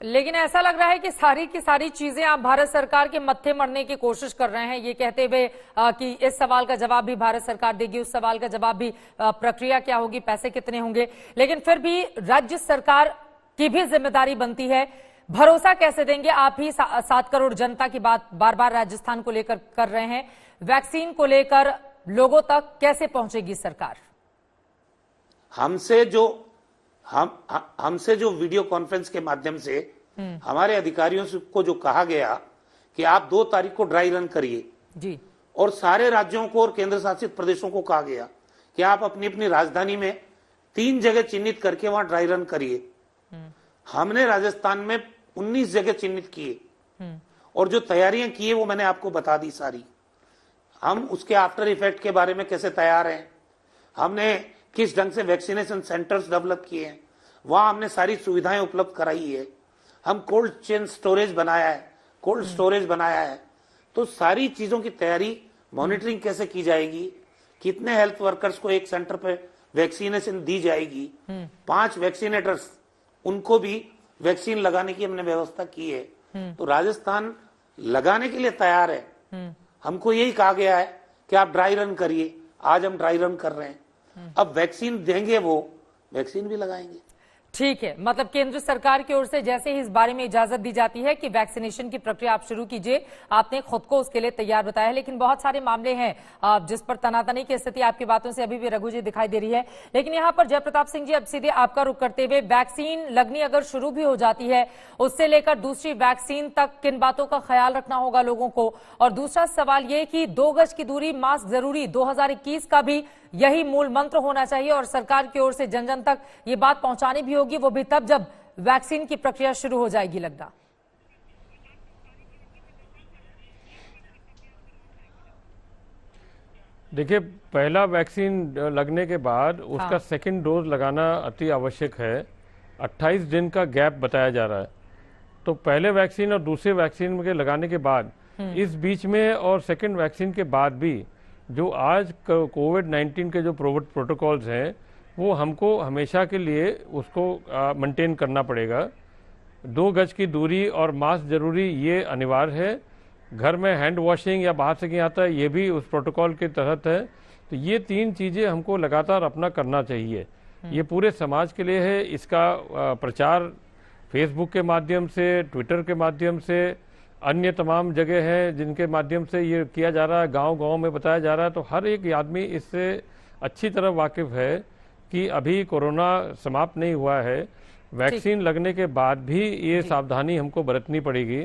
लेकिन ऐसा लग रहा है कि सारी की सारी चीजें आप भारत सरकार के मत्थे मरने की कोशिश कर रहे हैं, ये कहते हुए कि इस सवाल का जवाब भी भारत सरकार देगी, उस सवाल का जवाब भी, प्रक्रिया क्या होगी, पैसे कितने होंगे। लेकिन फिर भी राज्य सरकार की भी जिम्मेदारी बनती है। भरोसा कैसे देंगे? आप ही 7 करोड़ जनता की बात बार बार राजस्थान को लेकर कर रहे हैं, वैक्सीन को लेकर लोगों तक कैसे पहुंचेगी सरकार? हमसे जो वीडियो कॉन्फ्रेंस के माध्यम से हमारे अधिकारियों को जो कहा गया कि आप 2 तारीख को ड्राई रन करिए जी, और सारे राज्यों को और केंद्र शासित प्रदेशों को कहा गया कि आप अपनी अपनी राजधानी में 3 जगह चिन्हित करके वहां ड्राई रन करिए। हमने राजस्थान में 19 जगह चिन्हित किए और जो तैयारियां की है वो मैंने आपको बता दी सारी। हम उसके आफ्टर इफेक्ट के बारे में कैसे तैयार हैं, हमने किस ढंग से वैक्सीनेशन सेंटर्स डेवलप किए हैं, वहां हमने सारी सुविधाएं उपलब्ध कराई है। हम कोल्ड चेन स्टोरेज बनाया है, कोल्ड स्टोरेज बनाया है। तो सारी चीजों की तैयारी, मॉनिटरिंग कैसे की जाएगी, कितने हेल्थ वर्कर्स को एक सेंटर पे वैक्सीनेशन दी जाएगी, 5 वैक्सीनेटर्स उनको भी वैक्सीन लगाने की हमने व्यवस्था की है। तो राजस्थान लगाने के लिए तैयार है। हमको यही कहा गया है कि आप ड्राई रन करिए, आज हम ड्राई रन कर रहे हैं। अब वैक्सीन देंगे वो वैक्सीन भी लगाएंगे। ठीक है, मतलब केंद्र सरकार की ओर से जैसे ही इस बारे में इजाजत दी जाती है कि वैक्सीनेशन की प्रक्रिया आप शुरू कीजिए, आपने खुद को उसके लिए तैयार बताया है। लेकिन बहुत सारे मामले हैं जिस पर तनातनी की स्थिति आपकी बातों से अभी भी रघु जी दिखाई दे रही है। लेकिन यहाँ पर जयप्रताप सिंह जी, अब सीधे आपका रुख करते हुए, वैक्सीन लगनी अगर शुरू भी हो जाती है, उससे लेकर दूसरी वैक्सीन तक किन बातों का ख्याल रखना होगा लोगों को? और दूसरा सवाल ये कि 2 गज की दूरी, मास्क जरूरी, 2021 का भी यही मूल मंत्र होना चाहिए और सरकार की ओर से जन जन तक ये बात पहुंचानी भी होगी, वो भी तब जब वैक्सीन की प्रक्रिया शुरू हो जाएगी लगता। देखिए, पहला वैक्सीन लगने के बाद उसका सेकंड डोज लगाना अति आवश्यक है। 28 दिन का गैप बताया जा रहा है। तो पहले वैक्सीन और दूसरे वैक्सीन के लगाने के बाद, इस बीच में और सेकंड वैक्सीन के बाद भी जो आज कोविड-19 के जो प्रोटोकॉल्स हैं, वो हमको हमेशा के लिए उसको मेंटेन करना पड़ेगा। 2 गज की दूरी और मास्क जरूरी, ये अनिवार्य है। घर में हैंड वॉशिंग या बाहर से कहीं आता है, ये भी उस प्रोटोकॉल के तहत है। तो ये 3 चीजें हमको लगातार अपना करना चाहिए। ये पूरे समाज के लिए है। इसका प्रचार फेसबुक के माध्यम से, ट्विटर के माध्यम से, अन्य तमाम जगह हैं जिनके माध्यम से ये किया जा रहा है, गांव-गांव में बताया जा रहा है। तो हर एक आदमी इससे अच्छी तरह वाकिफ है कि अभी कोरोना समाप्त नहीं हुआ है। वैक्सीन लगने के बाद भी ये सावधानी हमको बरतनी पड़ेगी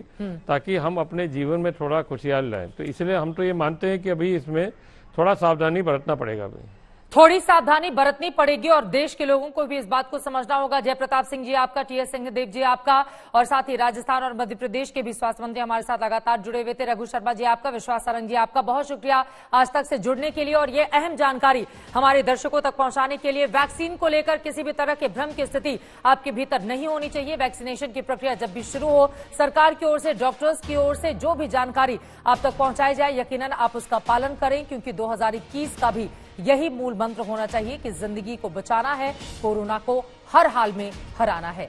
ताकि हम अपने जीवन में थोड़ा खुशहाल रहें। तो इसलिए हम तो ये मानते हैं कि अभी इसमें थोड़ा सावधानी बरतना पड़ेगा अभी। थोड़ी सावधानी बरतनी पड़ेगी और देश के लोगों को भी इस बात को समझना होगा। जयप्रताप सिंह जी आपका, टीएस सिंहदेव जी आपका, और साथ ही राजस्थान और मध्य प्रदेश के भी स्वास्थ्य मंत्री हमारे साथ लगातार जुड़े हुए थे। रघु शर्मा जी आपका, विश्वास सारंग जी आपका, बहुत शुक्रिया आज तक से जुड़ने के लिए और ये अहम जानकारी हमारे दर्शकों तक पहुंचाने के लिए। वैक्सीन को लेकर किसी भी तरह के भ्रम की स्थिति आपके भीतर नहीं होनी चाहिए। वैक्सीनेशन की प्रक्रिया जब भी शुरू हो, सरकार की ओर से, डॉक्टर्स की ओर से जो भी जानकारी आप तक पहुंचाई जाए, यकीनन आप उसका पालन करें, क्योंकि 2021 का भी यही मूल मंत्र होना चाहिए कि जिंदगी को बचाना है, कोरोना को हर हाल में हराना है।